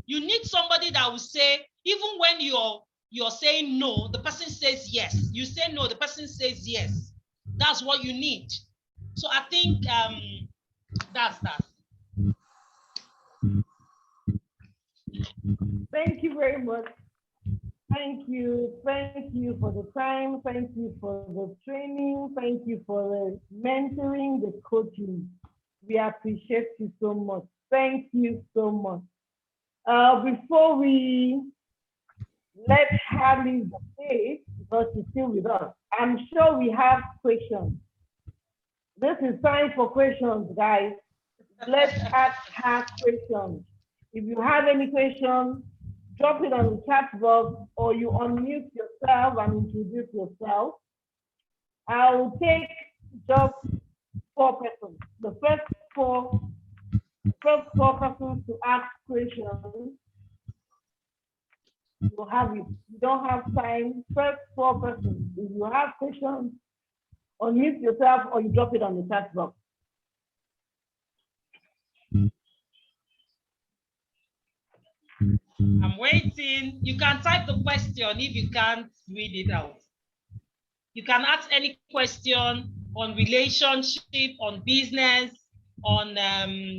You need somebody that will say, even when you're saying no, the person says yes. You say no, the person says yes. That's what you need. So I think that's that. Thank you very much. Thank you for the time. Thank you for the training. Thank you for the mentoring, the coaching. We appreciate you so much. Thank you so much. Before we let her leave the stage, because she's still with us, I'm sure we have questions. This is time for questions, guys. Let's ask her questions. If you have any questions, drop it on the chat box or you unmute yourself and introduce yourself. I'll take just 4 persons. The first four persons to ask questions. You have it. You don't have time. First 4 persons. If you have questions, unmute yourself or you drop it on the chat box. I'm waiting. You can type the question if you can't read it out. You can ask any question on relationship, on business, on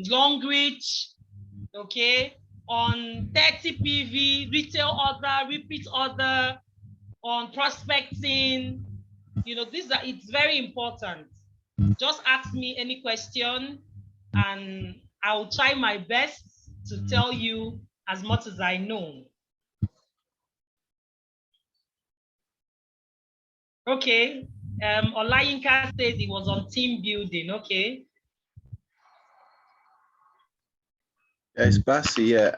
longrich, okay, on 30 PV, retail order, repeat order, on prospecting. You know, it's very important. Just ask me any question and I'll try my best to tell you as much as I know. Okay, Olayinka says it was on team building, okay. Yes, Basi, yeah.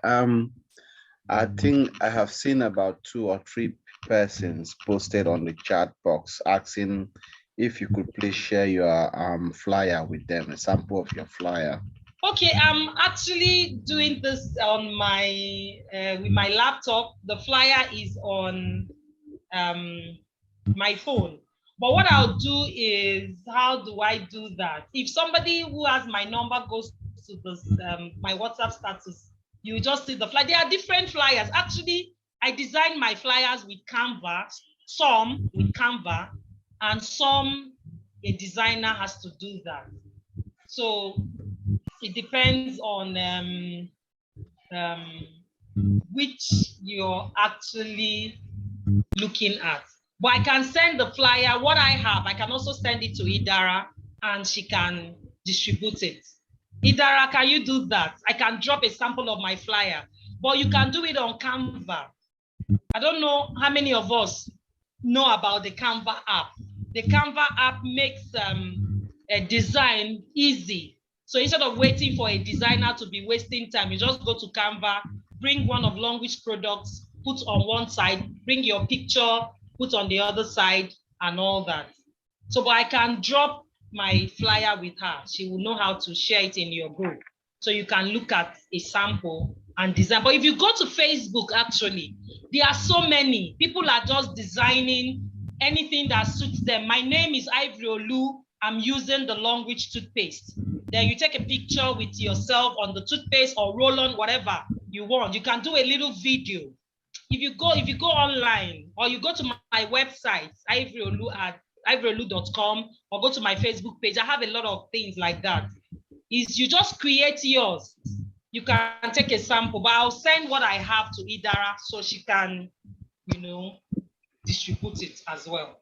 I think I have seen about 2 or 3 persons posted on the chat box asking if you could please share your flyer with them, a sample of your flyer. Okay, I'm actually doing this on my with my laptop. The flyer is on my phone. But what I'll do is, how do I do that? If somebody who has my number goes to this my WhatsApp status, you just see the flyer. There are different flyers. Actually, I designed my flyers with Canva, some with Canva, and some a designer has to do that. So it depends on which you're actually looking at. But I can send the flyer, what I have, I can also send it to Idara and she can distribute it. Idara, can you do that? I can drop a sample of my flyer, but you can do it on Canva. I don't know how many of us know about the Canva app. The Canva app makes a design easy. So instead of waiting for a designer to be wasting time, you just go to Canva, bring one of longrich products, put on one side, bring your picture, put on the other side, and all that. So, but I can drop my flyer with her. She will know how to share it in your group. So you can look at a sample and design. But if you go to Facebook, actually, there are so many. People are just designing anything that suits them. My name is Ivory Olu. I'm using the longrich toothpaste. Then you take a picture with yourself on the toothpaste or roll on, whatever you want. You can do a little video. If you go online or you go to my website, ivoryolu.com, or go to my Facebook page, I have a lot of things like that. Is you just create yours. You can take a sample, but I'll send what I have to Idara so she can, distribute it as well.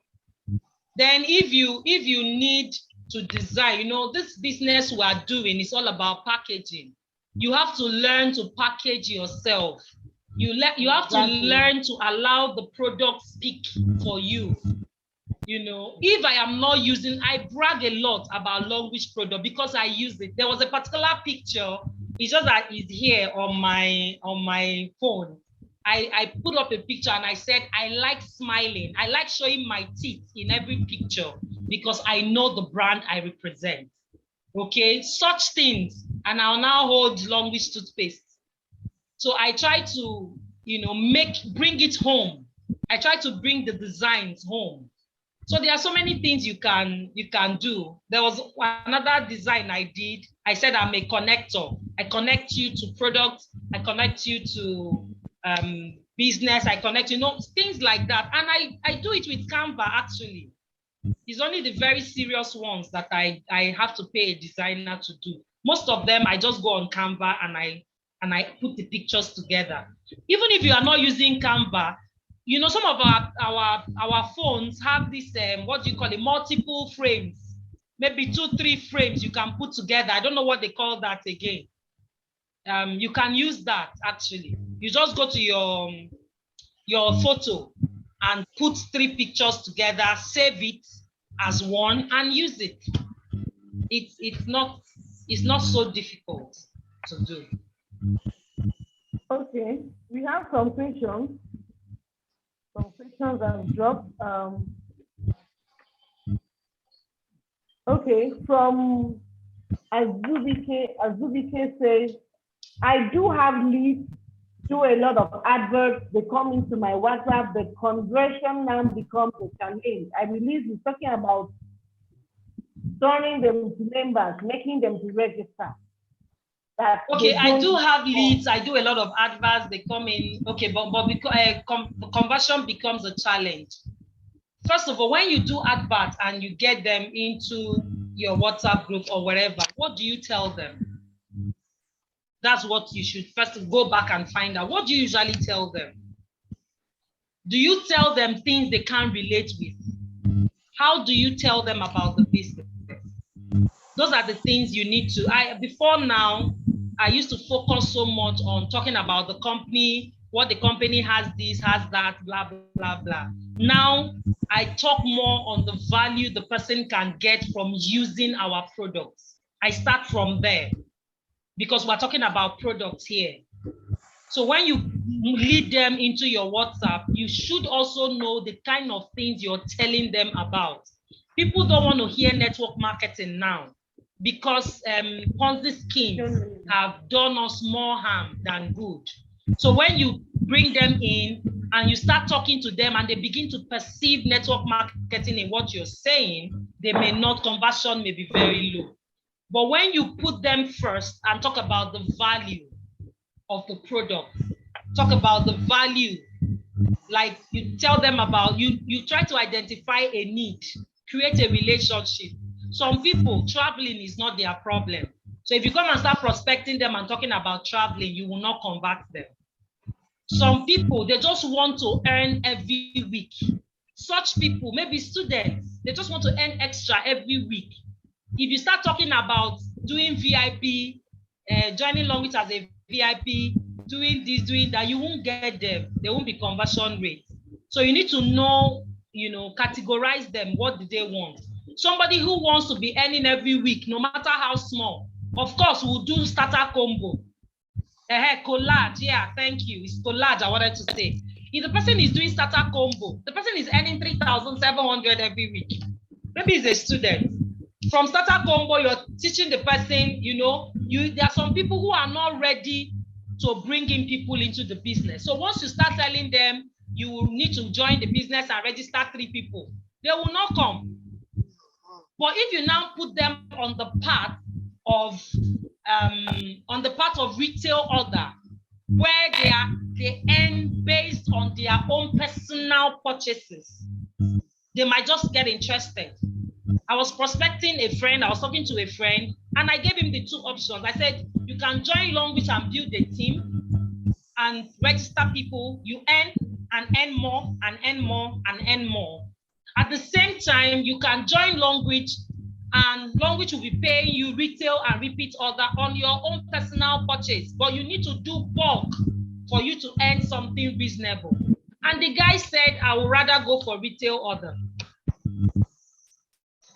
Then if you need to design, this business we are doing is all about packaging. You have to learn to package yourself. You have to learn to allow the product speak for you. If I am not using, I brag a lot about longrich product because I use it. There was a particular picture, it's just that it's here on my phone. I put up a picture and I said, I like smiling. I like showing my teeth in every picture because I know the brand I represent. Okay, such things. And I'll now hold longrich toothpaste. So I try to, bring it home. I try to bring the designs home. So there are so many things you can do. There was another design I did. I said I'm a connector. I connect you to products. I connect you to business. I connect, things like that. And I do it with Canva, actually. It's only the very serious ones that I have to pay a designer to do. Most of them, I just go on Canva and I put the pictures together. Even if you are not using Canva, some of our phones have this, what do you call it, multiple frames, maybe 2-3 frames you can put together. I don't know what they call that again. You can use that, actually. You just go to your photo and put 3 pictures together, save it as one and use it. It's not so difficult to do. Okay, we have some questions. Some questions have dropped. Okay, from Azubike says, I do have leads, do a lot of adverts, they come into my WhatsApp, the conversion now becomes a challenge. I believe he's talking about turning them to members, making them to register. Okay, I do have leads. I do a lot of adverts. They come in. Okay, but because the conversion becomes a challenge. First of all, when you do adverts and you get them into your WhatsApp group or wherever, what do you tell them? That's what you should first go back and find out. What do you usually tell them? Do you tell them things they can't relate with? How do you tell them about the business? Those are the things you need to. Before now, I used to focus so much on talking about the company, what the company has this, has that, blah, blah, blah. Now, I talk more on the value the person can get from using our products. I start from there because we're talking about products here. So when you lead them into your WhatsApp, you should also know the kind of things you're telling them about. People don't want to hear network marketing now, because Ponzi schemes have done us more harm than good. So when you bring them in and you start talking to them and they begin to perceive network marketing in what you're saying, conversion may be very low. But when you put them first and talk about the value of the product, talk about the value, like you tell them about, you try to identify a need, create a relationship. Some people, traveling is not their problem. So if you come and start prospecting them and talking about traveling, you will not convert them. Some people, they just want to earn every week. Such people, maybe students, they just want to earn extra every week. If you start talking about doing VIP, joining longrich as a VIP, doing this, doing that, you won't get them. There won't be conversion rate. So you need to know, categorize them. What do they want? Somebody who wants to be earning every week, no matter how small, of course, we'll do starter combo. Collage, yeah, thank you. It's collage I wanted to say. If the person is doing starter combo, the person is earning 3,700 every week. Maybe he's a student. From starter combo, you're teaching the person, there are some people who are not ready to bring in people into the business. So once you start telling them you will need to join the business and register 3 people, they will not come. But if you now put them on the path of retail order, where they earn based on their own personal purchases, they might just get interested. I was prospecting a friend, I was talking to a friend, and I gave him the 2 options. I said, you can join Longrich and build a team and register people. You earn and earn more and earn more and earn more. At the same time, you can join Longrich, and Longrich will be paying you retail and repeat order on your own personal purchase, but you need to do bulk for you to earn something reasonable. And the guy said, I would rather go for retail order.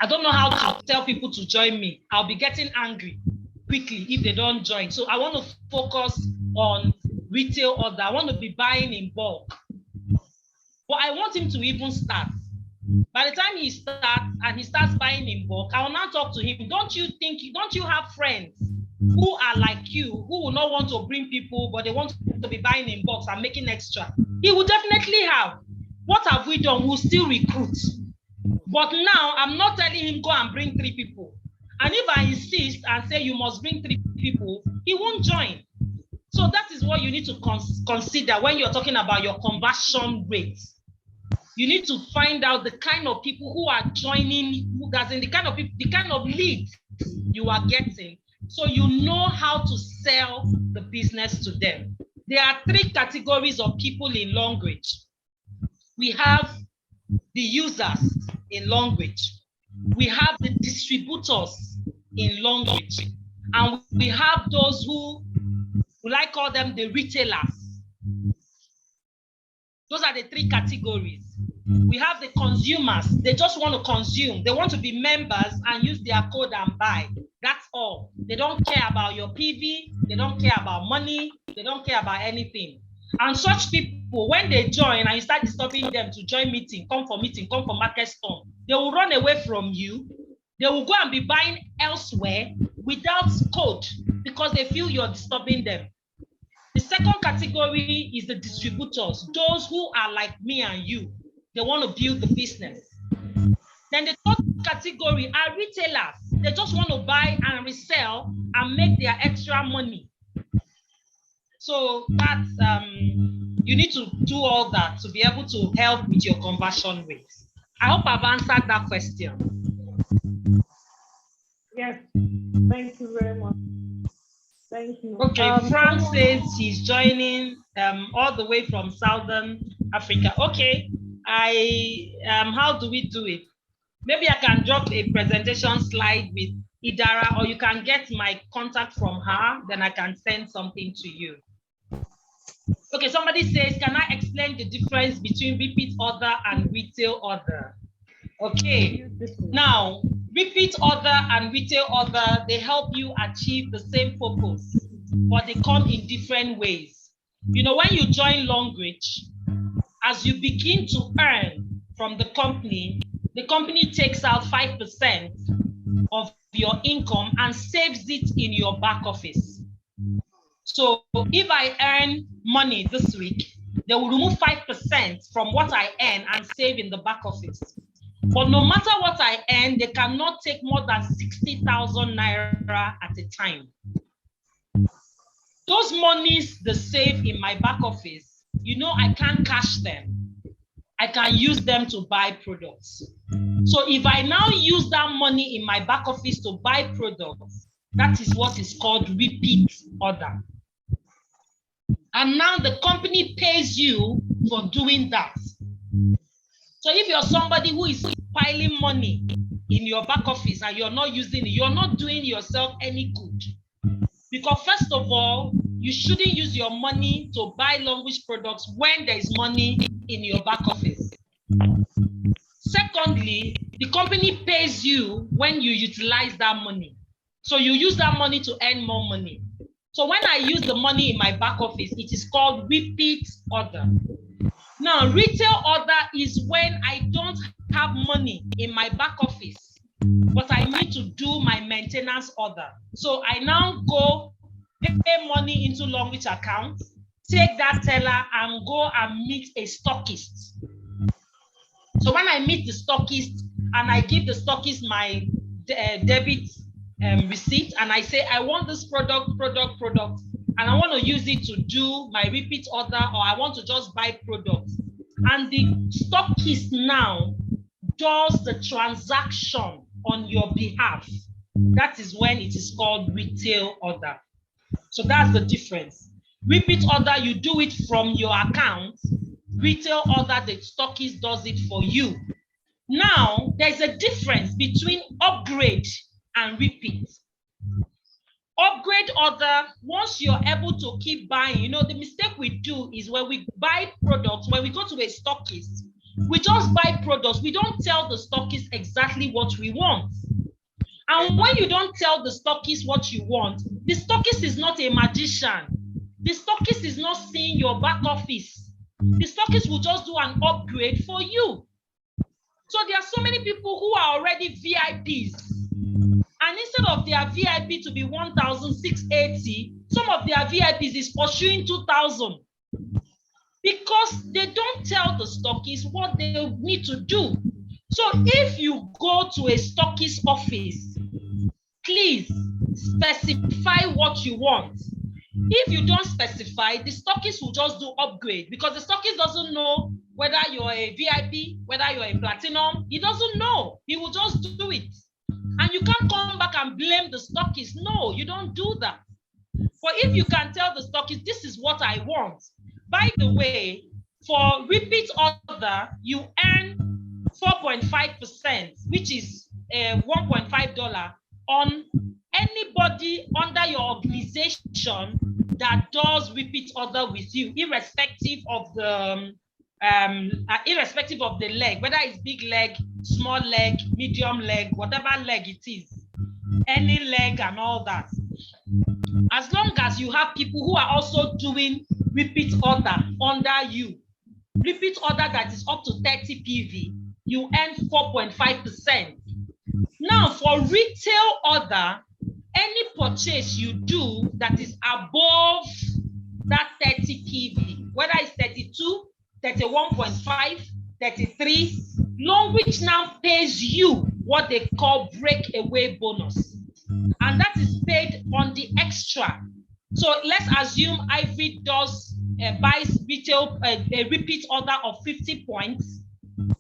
I don't know how to tell people to join me. I'll be getting angry quickly if they don't join. So I want to focus on retail order. I want to be buying in bulk. But I want him to even start. By the time he starts buying in bulk, I will now talk to him. Don't you have friends who are like you, who will not want to bring people, but they want to be buying in bulk and making extra? He will definitely have. What have we done? We'll still recruit. But now I'm not telling him go and bring 3 people. And if I insist and say you must bring 3 people, he won't join. So that is what you need to consider when you're talking about your conversion rates. You need to find out the kind of people who are joining, the kind of leads you are getting, so you know how to sell the business to them. There are 3 categories of people in Longrich. We have the users in Longrich. We have the distributors in Longrich. And we have those who, I call them the retailers. Those are the 3 categories. We have the consumers. They just want to consume. They want to be members and use their code and buy. That's all. They don't care about your PV. They don't care about money. They don't care about anything. And such people, when they join and you start disturbing them to join meeting, come for market storm, they will run away from you. They will go and be buying elsewhere without code because they feel you're disturbing them. The second category is the distributors, those who are like me and you. They want to build the business. Then the third category are retailers. They just want to buy and resell and make their extra money. So that's you need to do all that to be able to help with your conversion rates. I hope I've answered that question. Yes, thank you very much. Thank you. Okay, Frank says he's joining all the way from Southern Africa. Okay, how do we do it? Maybe I can drop a presentation slide with Idara, or you can get my contact from her, then I can send something to you. Okay, somebody says, can I explain the difference between repeat order and retail order? Okay, now repeat order and retail order, they help you achieve the same purpose, but they come in different ways. You know, when you join Longrich, as you begin to earn from the company takes out 5% of your income and saves it in your back office. So if I earn money this week, they will remove 5% from what I earn and save in the back office. But no matter what I earn, they cannot take more than 60,000 naira at a time. Those monies they save in my back office, you know, I can't cash them. I can use them to buy products. So if I now use that money in my back office to buy products, that is what is called repeat order. And now the company pays you for doing that. So if you're somebody who is piling money in your back office and you're not using it, you're not doing yourself any good. Because first of all, you shouldn't use your money to buy Longrich products when there is money in your back office. Secondly, the company pays you when you utilize that money. So you use that money to earn more money. So when I use the money in my back office, it is called repeat order. Now, retail order is when I don't have money in my back office but I need to do my maintenance order. So I now go pay money into longrich account, take that teller and go and meet a stockist. So when I meet the stockist and I give the stockist my debit receipt and I say, I want this product, and I want to use it to do my repeat order, or I want to just buy products. And the stockist now does the transaction on your behalf. That is when it is called retail order. So that's the difference. Repeat order, you do it from your account. Retail order, the stockist does it for you. Now, there's a difference between upgrade and repeat. Upgrade order, once you're able to keep buying, you know, the mistake we do is when we buy products, when we go to a stockist, we just buy products. We don't tell the stockist exactly what we want. And when you don't tell the stockist what you want, the stockist is not a magician. The stockist is not seeing your back office. The stockist will just do an upgrade for you. So there are so many people who are already VIPs. And instead of their VIP to be 1,680, some of their VIPs is pursuing 2,000. Because they don't tell the stockist what they need to do. So if you go to a stockist office, please specify what you want. If you don't specify, the stockist will just do upgrade, because the stockist doesn't know whether you're a VIP, whether you're a platinum. He doesn't know. He will just do it. And you can't come back and blame the stockist. No, you don't do that. But if you can tell the stockist, this is what I want. By the way, for repeat order, you earn 4.5%, which is $1.5 on anybody under your organization that does repeat order with you, irrespective of the leg, whether it's big leg, small leg, medium leg, whatever leg it is, any leg and all that. As long as you have people who are also doing repeat order under you, repeat order that is up to 30 PV, you earn 4.5%. Now for retail order, any purchase you do that is above that 30 PV, whether it's 32, 31.5, 33, longrich now pays you what they call breakaway bonus. And that is paid on the extra. So let's assume Ivory does buys retail a repeat order of 50 points.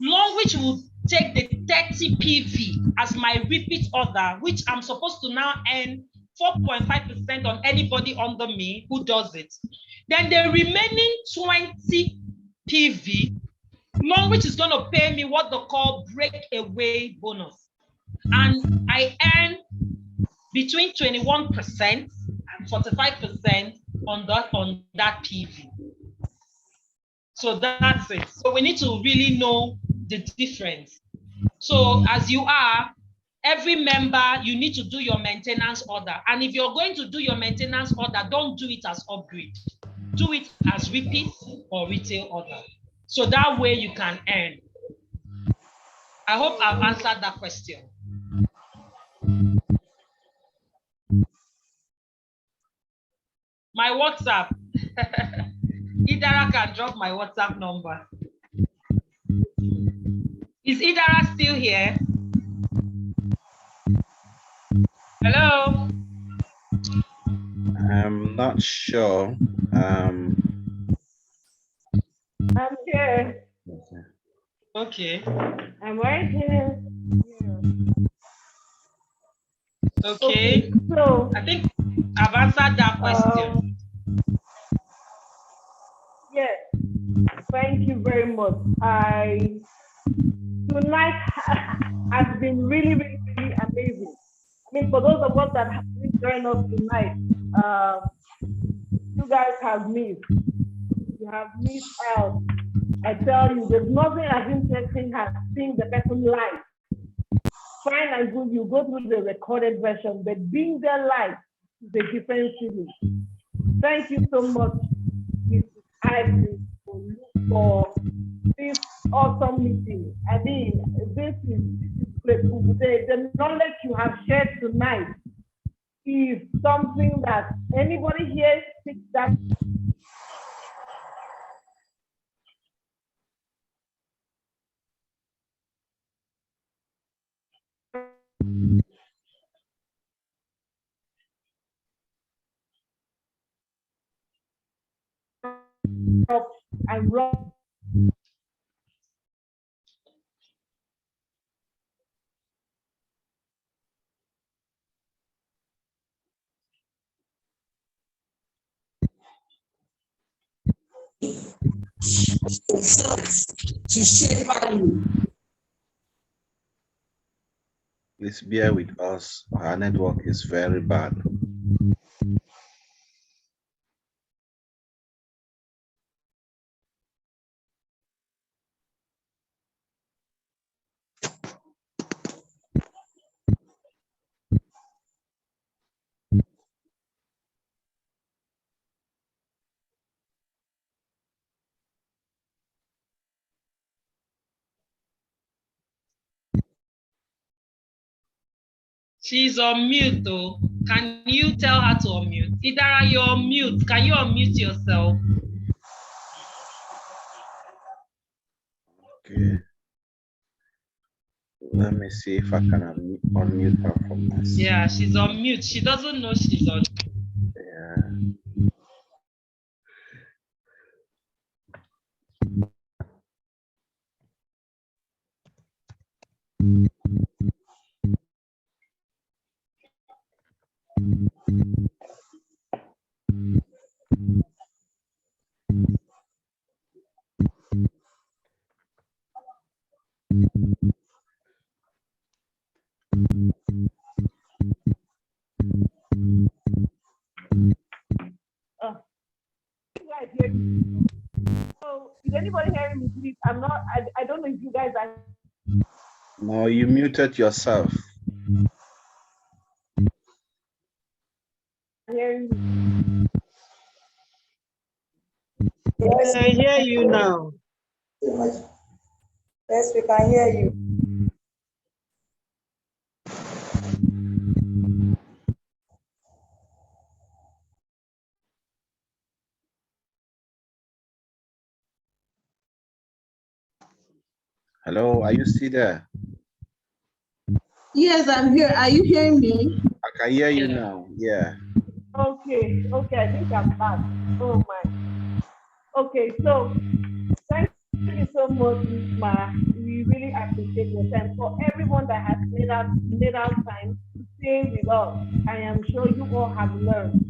Longrich will take the 30 PV as my repeat order, which I'm supposed to now earn 4.5% on anybody under me who does it. Then the remaining 20 PV, Longrich is going to pay me what they call breakaway bonus. And I earn between 21% and 45% on that PV. So that's it. So we need to really know the difference. So as you are, every member, you need to do your maintenance order. And if you're going to do your maintenance order, don't do it as upgrade. Do it as repeat or retail order. So that way you can earn. I hope I've answered that question. My WhatsApp. Idara can drop my WhatsApp number. Is Idara still here? Hello? I'm not sure. I'm here. Okay. I'm right here. Yeah. Okay. So I think I've answered that question. Yes. Thank you very much. Tonight has been really, really, really amazing. I mean, for those of us that have been joining us tonight, you guys have missed. You have missed out. I tell you, there's nothing as interesting as seeing the person live. Fine and good, you go through the recorded version, but being there live is a different feeling. Thank you so much, Mrs. Ivory, for this awesome meeting. I mean, this is the knowledge you have shared tonight is something that anybody here thinks that up and wrong. To share value. Please bear with us. Our network is very bad. She's on mute though. Can you tell her to unmute? Idara, you're on mute. Can you unmute yourself? Okay. Let me see if I can unmute her from this. Yeah, she's on mute. She doesn't know she's on. Yeah. So is anybody hearing me? Please, I don't know if you guys are. No, you muted yourself. Hearing me. Yes, I hear you now. Yes, we can hear you. Hello, are you still there? Yes, I'm here. Are you hearing me? I can hear you now. Yeah. Okay, I think I'm back. Oh my. Okay, so thank you so much, Ma. We really appreciate your time. For everyone that has made out time to stay with us, I am sure you all have learned.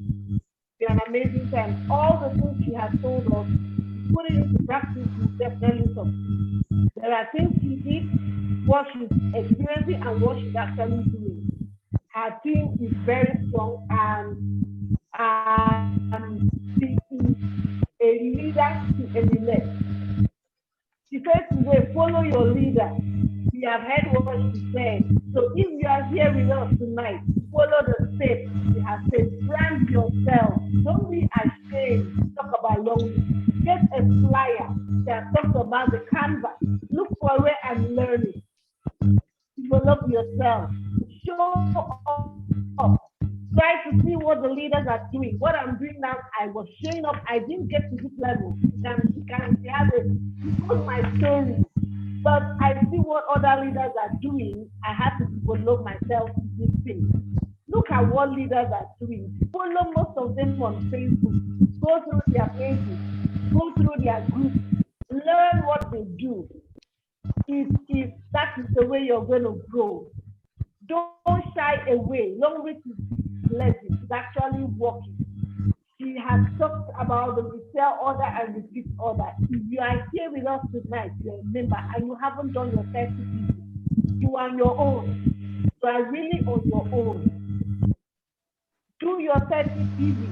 It's an amazing time. All the things she has told us, put it into practice, will definitely succeed. There are things she did, what she's experiencing, and what she's actually doing. Her team is very strong, and she is a leader to emulate. She said today, follow your leader. We have heard what she said. So if you are here with us tonight, follow the steps she has said. Brand yourself. Don't be ashamed to talk about longrich. Get a flyer that talks about the canvas. Look for where I'm learning. Develop yourself. Show up. Try to see what the leaders are doing. What I'm doing now, I was showing up. I didn't get to this level. She knows my story. But I see what other leaders are doing. I have to develop myself to this thing. Look at what leaders are doing. Follow most of them on Facebook. Go through their pages. Go through their groups. Learn what they do. If that is the way you're going to grow. Don't shy away. Longrich is blessing. It's actually working. She has talked about the resale order and repeat order. If you are here with us tonight, you're a member, and you haven't done your 30 pieces, you are on your own. You are really on your own. Do your 30 pieces,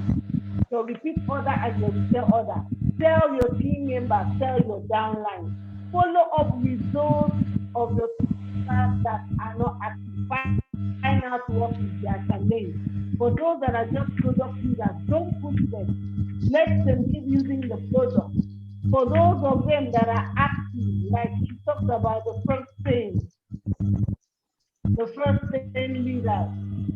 your repeat order and your resale order. Tell your team members, tell your downline. Follow up with those of your staff that are not active. Find out what is their challenge. For those that are just product users, don't push them. Let them keep using the product. For those of them that are active, like she talked about the first thing, the first 10 leaders.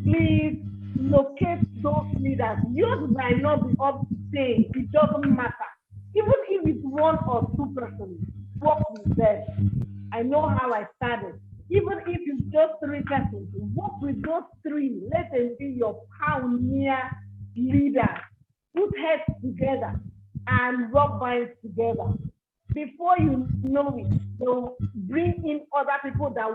Please locate those leaders. Yours might not be up to date. It doesn't matter. Even if it's one or two persons, work with them. I know how I started. Even if it's just three persons, work with those three. Let them be your pioneer leaders. Put heads together and rub minds together. Before you know it, they'll bring in other people that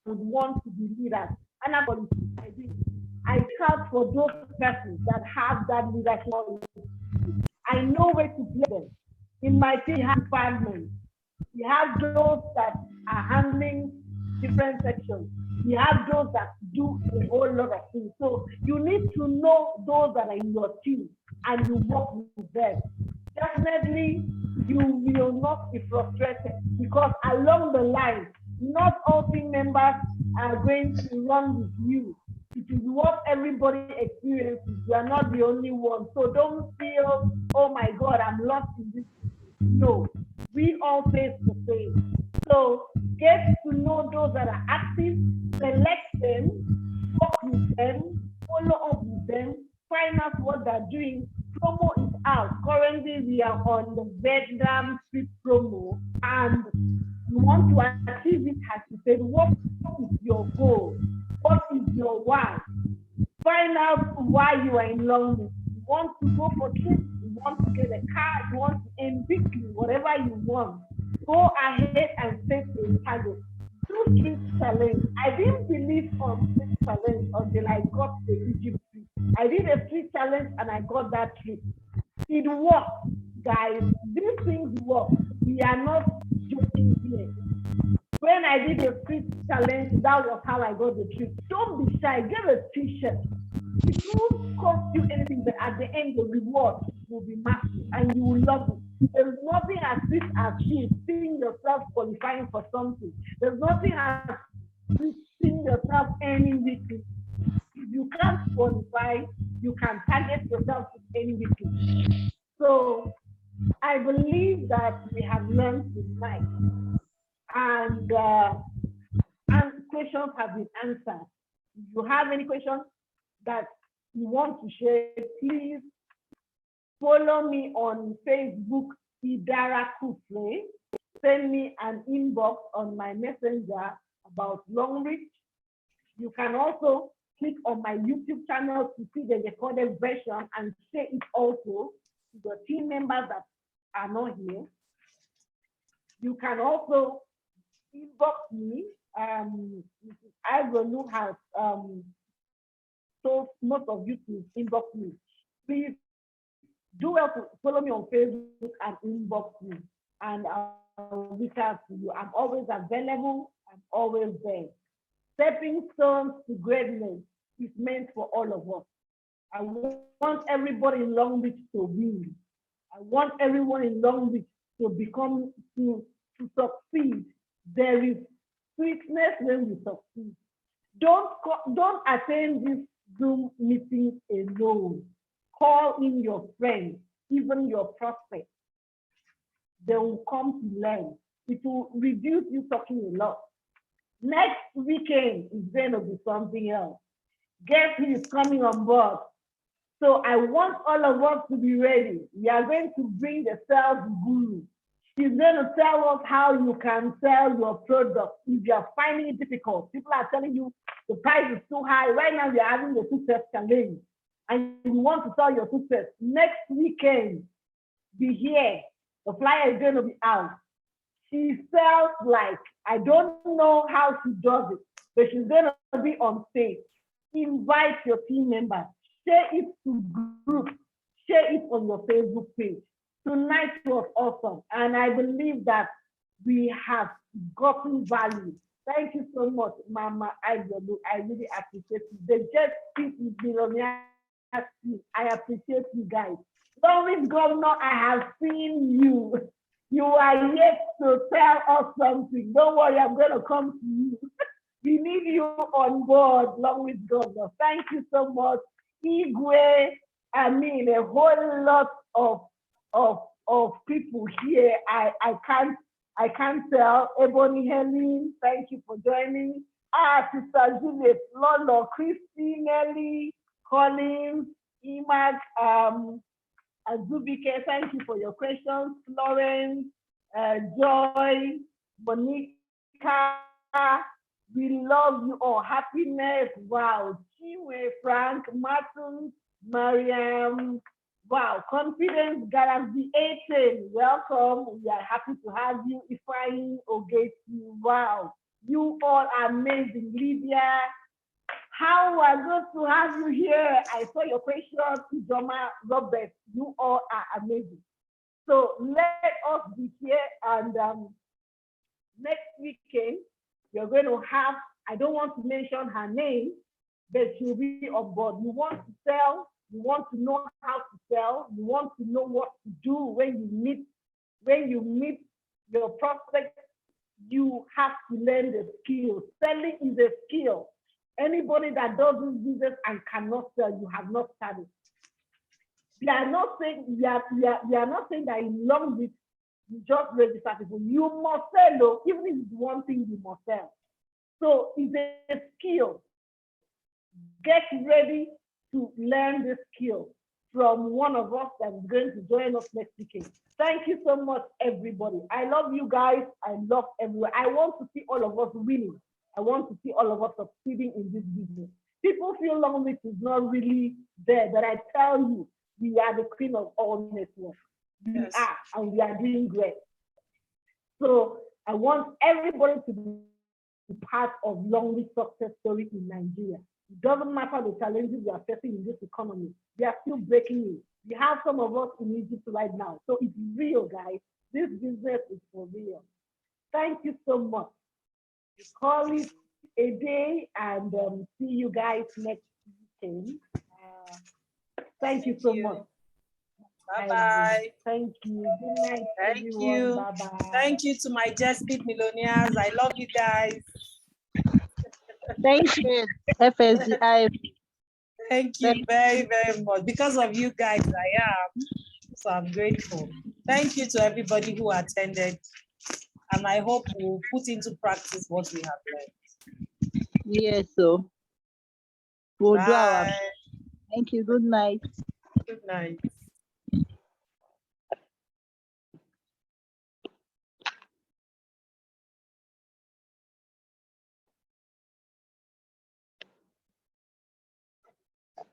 would want to be leaders. And I count for those persons that have that leadership. I know where to place them. In my team, we have departments. We have those that are handling different sections. We have those that do a whole lot of things. So you need to know those that are in your team and you work with them. Definitely, you will not be frustrated because along the line, not all team members are going to run with you. It is what everybody experiences. You are not the only one. So don't feel, oh my God, I'm lost in this. No, we all face the same. So get to know those that are active, select them, work with them, follow up with them, find out what they're doing. Promo is out. Currently, we are on the Vietnam trip promo, and you want to achieve it, as you said, what is your goal? What is your why? Find out why you are in London. You want to go for trips, you want to get a car, you want to earn bigly, whatever you want. Go ahead and set a target. Do street challenge. I didn't believe on street challenge until I got the Egypt trip. I did a street challenge and I got that trip. It worked, guys. These things work. We are not joking here. When I did a street challenge, that was how I got the trip. Don't be shy. Get a t-shirt. It won't cost you anything, but at the end, the reward will be massive and you will love it. There's nothing as sweet as seeing yourself qualifying for something. There's nothing as sweet seeing yourself earning weekly. If you can't qualify, you can target yourself with any weekly. So I believe that we have learned tonight, and questions have been answered. If you have any questions that you want to share, please follow me on Facebook, Idara Kufre. Send me an inbox on my messenger about longrich. You can also click on my YouTube channel to see the recorded version and share it also to the team members that are not here. You can also inbox me. Mrs Ivory Olu has told most of you to inbox me. Please do well to follow me on Facebook and inbox me, and I'll reach out to you. I'm always available. I'm always there. Stepping stones to greatness is meant for all of us. I want everybody in Long Beach to win. I want everyone in Long Beach to become, to succeed. There is sweetness when we succeed. Don't attend these Zoom meetings alone. Call in your friends, even your prospects. They will come to learn. It will reduce you talking a lot. Next weekend is going to be something else. Guess who is coming on board? So I want all of us to be ready. We are going to bring the sales guru. She's going to tell us how you can sell your product if you are finding it difficult. People are telling you the price is too high. Right now, we are having the toothpaste challenge, and you want to sell your toothpaste. Next weekend, be here. The flyer is going to be out. She sells like, I don't know how she does it, but she's going to be on stage. Invite your team members. Share it to groups. Share it on your Facebook page. Tonight was awesome, and I believe that we have gotten value. Thank you so much, Mama Ivory. I really appreciate you. The Jet Speak with Millionaire. I appreciate you guys. Lawrence Governor, I have seen you. You are yet to tell us something. Don't worry, I'm going to come to you. We need you on board, Lawrence Governor. Thank you so much. Igwe, I mean, a whole lot of people here. I can't I can't tell. Ebony Helen, thank you for joining. Sister Juliet, Lolo, Christy, Nelly, Collins, Imag, Azubike, thank you for your questions. Florence, Joy, Monica, we love you all. Happiness, wow. Chiwe, Frank, Martin, Mariam, wow. Confidence, Galaxy 18, welcome. We are happy to have you. Ifeanyi, Ogeti, wow. You all are amazing. Lydia, how are good to have you here. I saw your question, Ijoma, Robert. You all are amazing. So let us be here, and next weekend, you're going to have, I don't want to mention her name, but she'll be on board. You want to sell, you want to know how to sell, you want to know what to do when you meet your prospect, you have to learn the skill. Selling is a skill. Anybody that does this business and cannot sell, you have not started. We are not saying that in longrich you just register people. You must sell, though, even if it's one thing you must sell. So it's a skill. Get ready to learn this skill from one of us that is going to join us next weekend. Thank you so much, everybody. I love you guys. I love everyone. I want to see all of us winning. I want to see all of us succeeding in this business. People feel longrich is not really there, but I tell you, we are the queen of all networks. We are, and we are doing great. So I want everybody to be part of longrich success story in Nigeria. It doesn't matter the challenges we are facing in this economy. We are still breaking it. We have some of us in Egypt right now. So it's real, guys. This business is for real. Thank you so much. We call it a day, and see you guys next weekend. Thank you so much. Bye-bye. Thank you. Good night, Thank everyone. you. Bye-bye. Thank you to my Just-Speed millionaires. I love you guys. Thank you, FSDI. Thank you very, very much. Because of you guys, I am. So I'm grateful. Thank you to everybody who attended. And I hope we'll put into practice what we have learned. Yes, so we'll do our. Bye. Thank you. Good night. Good night.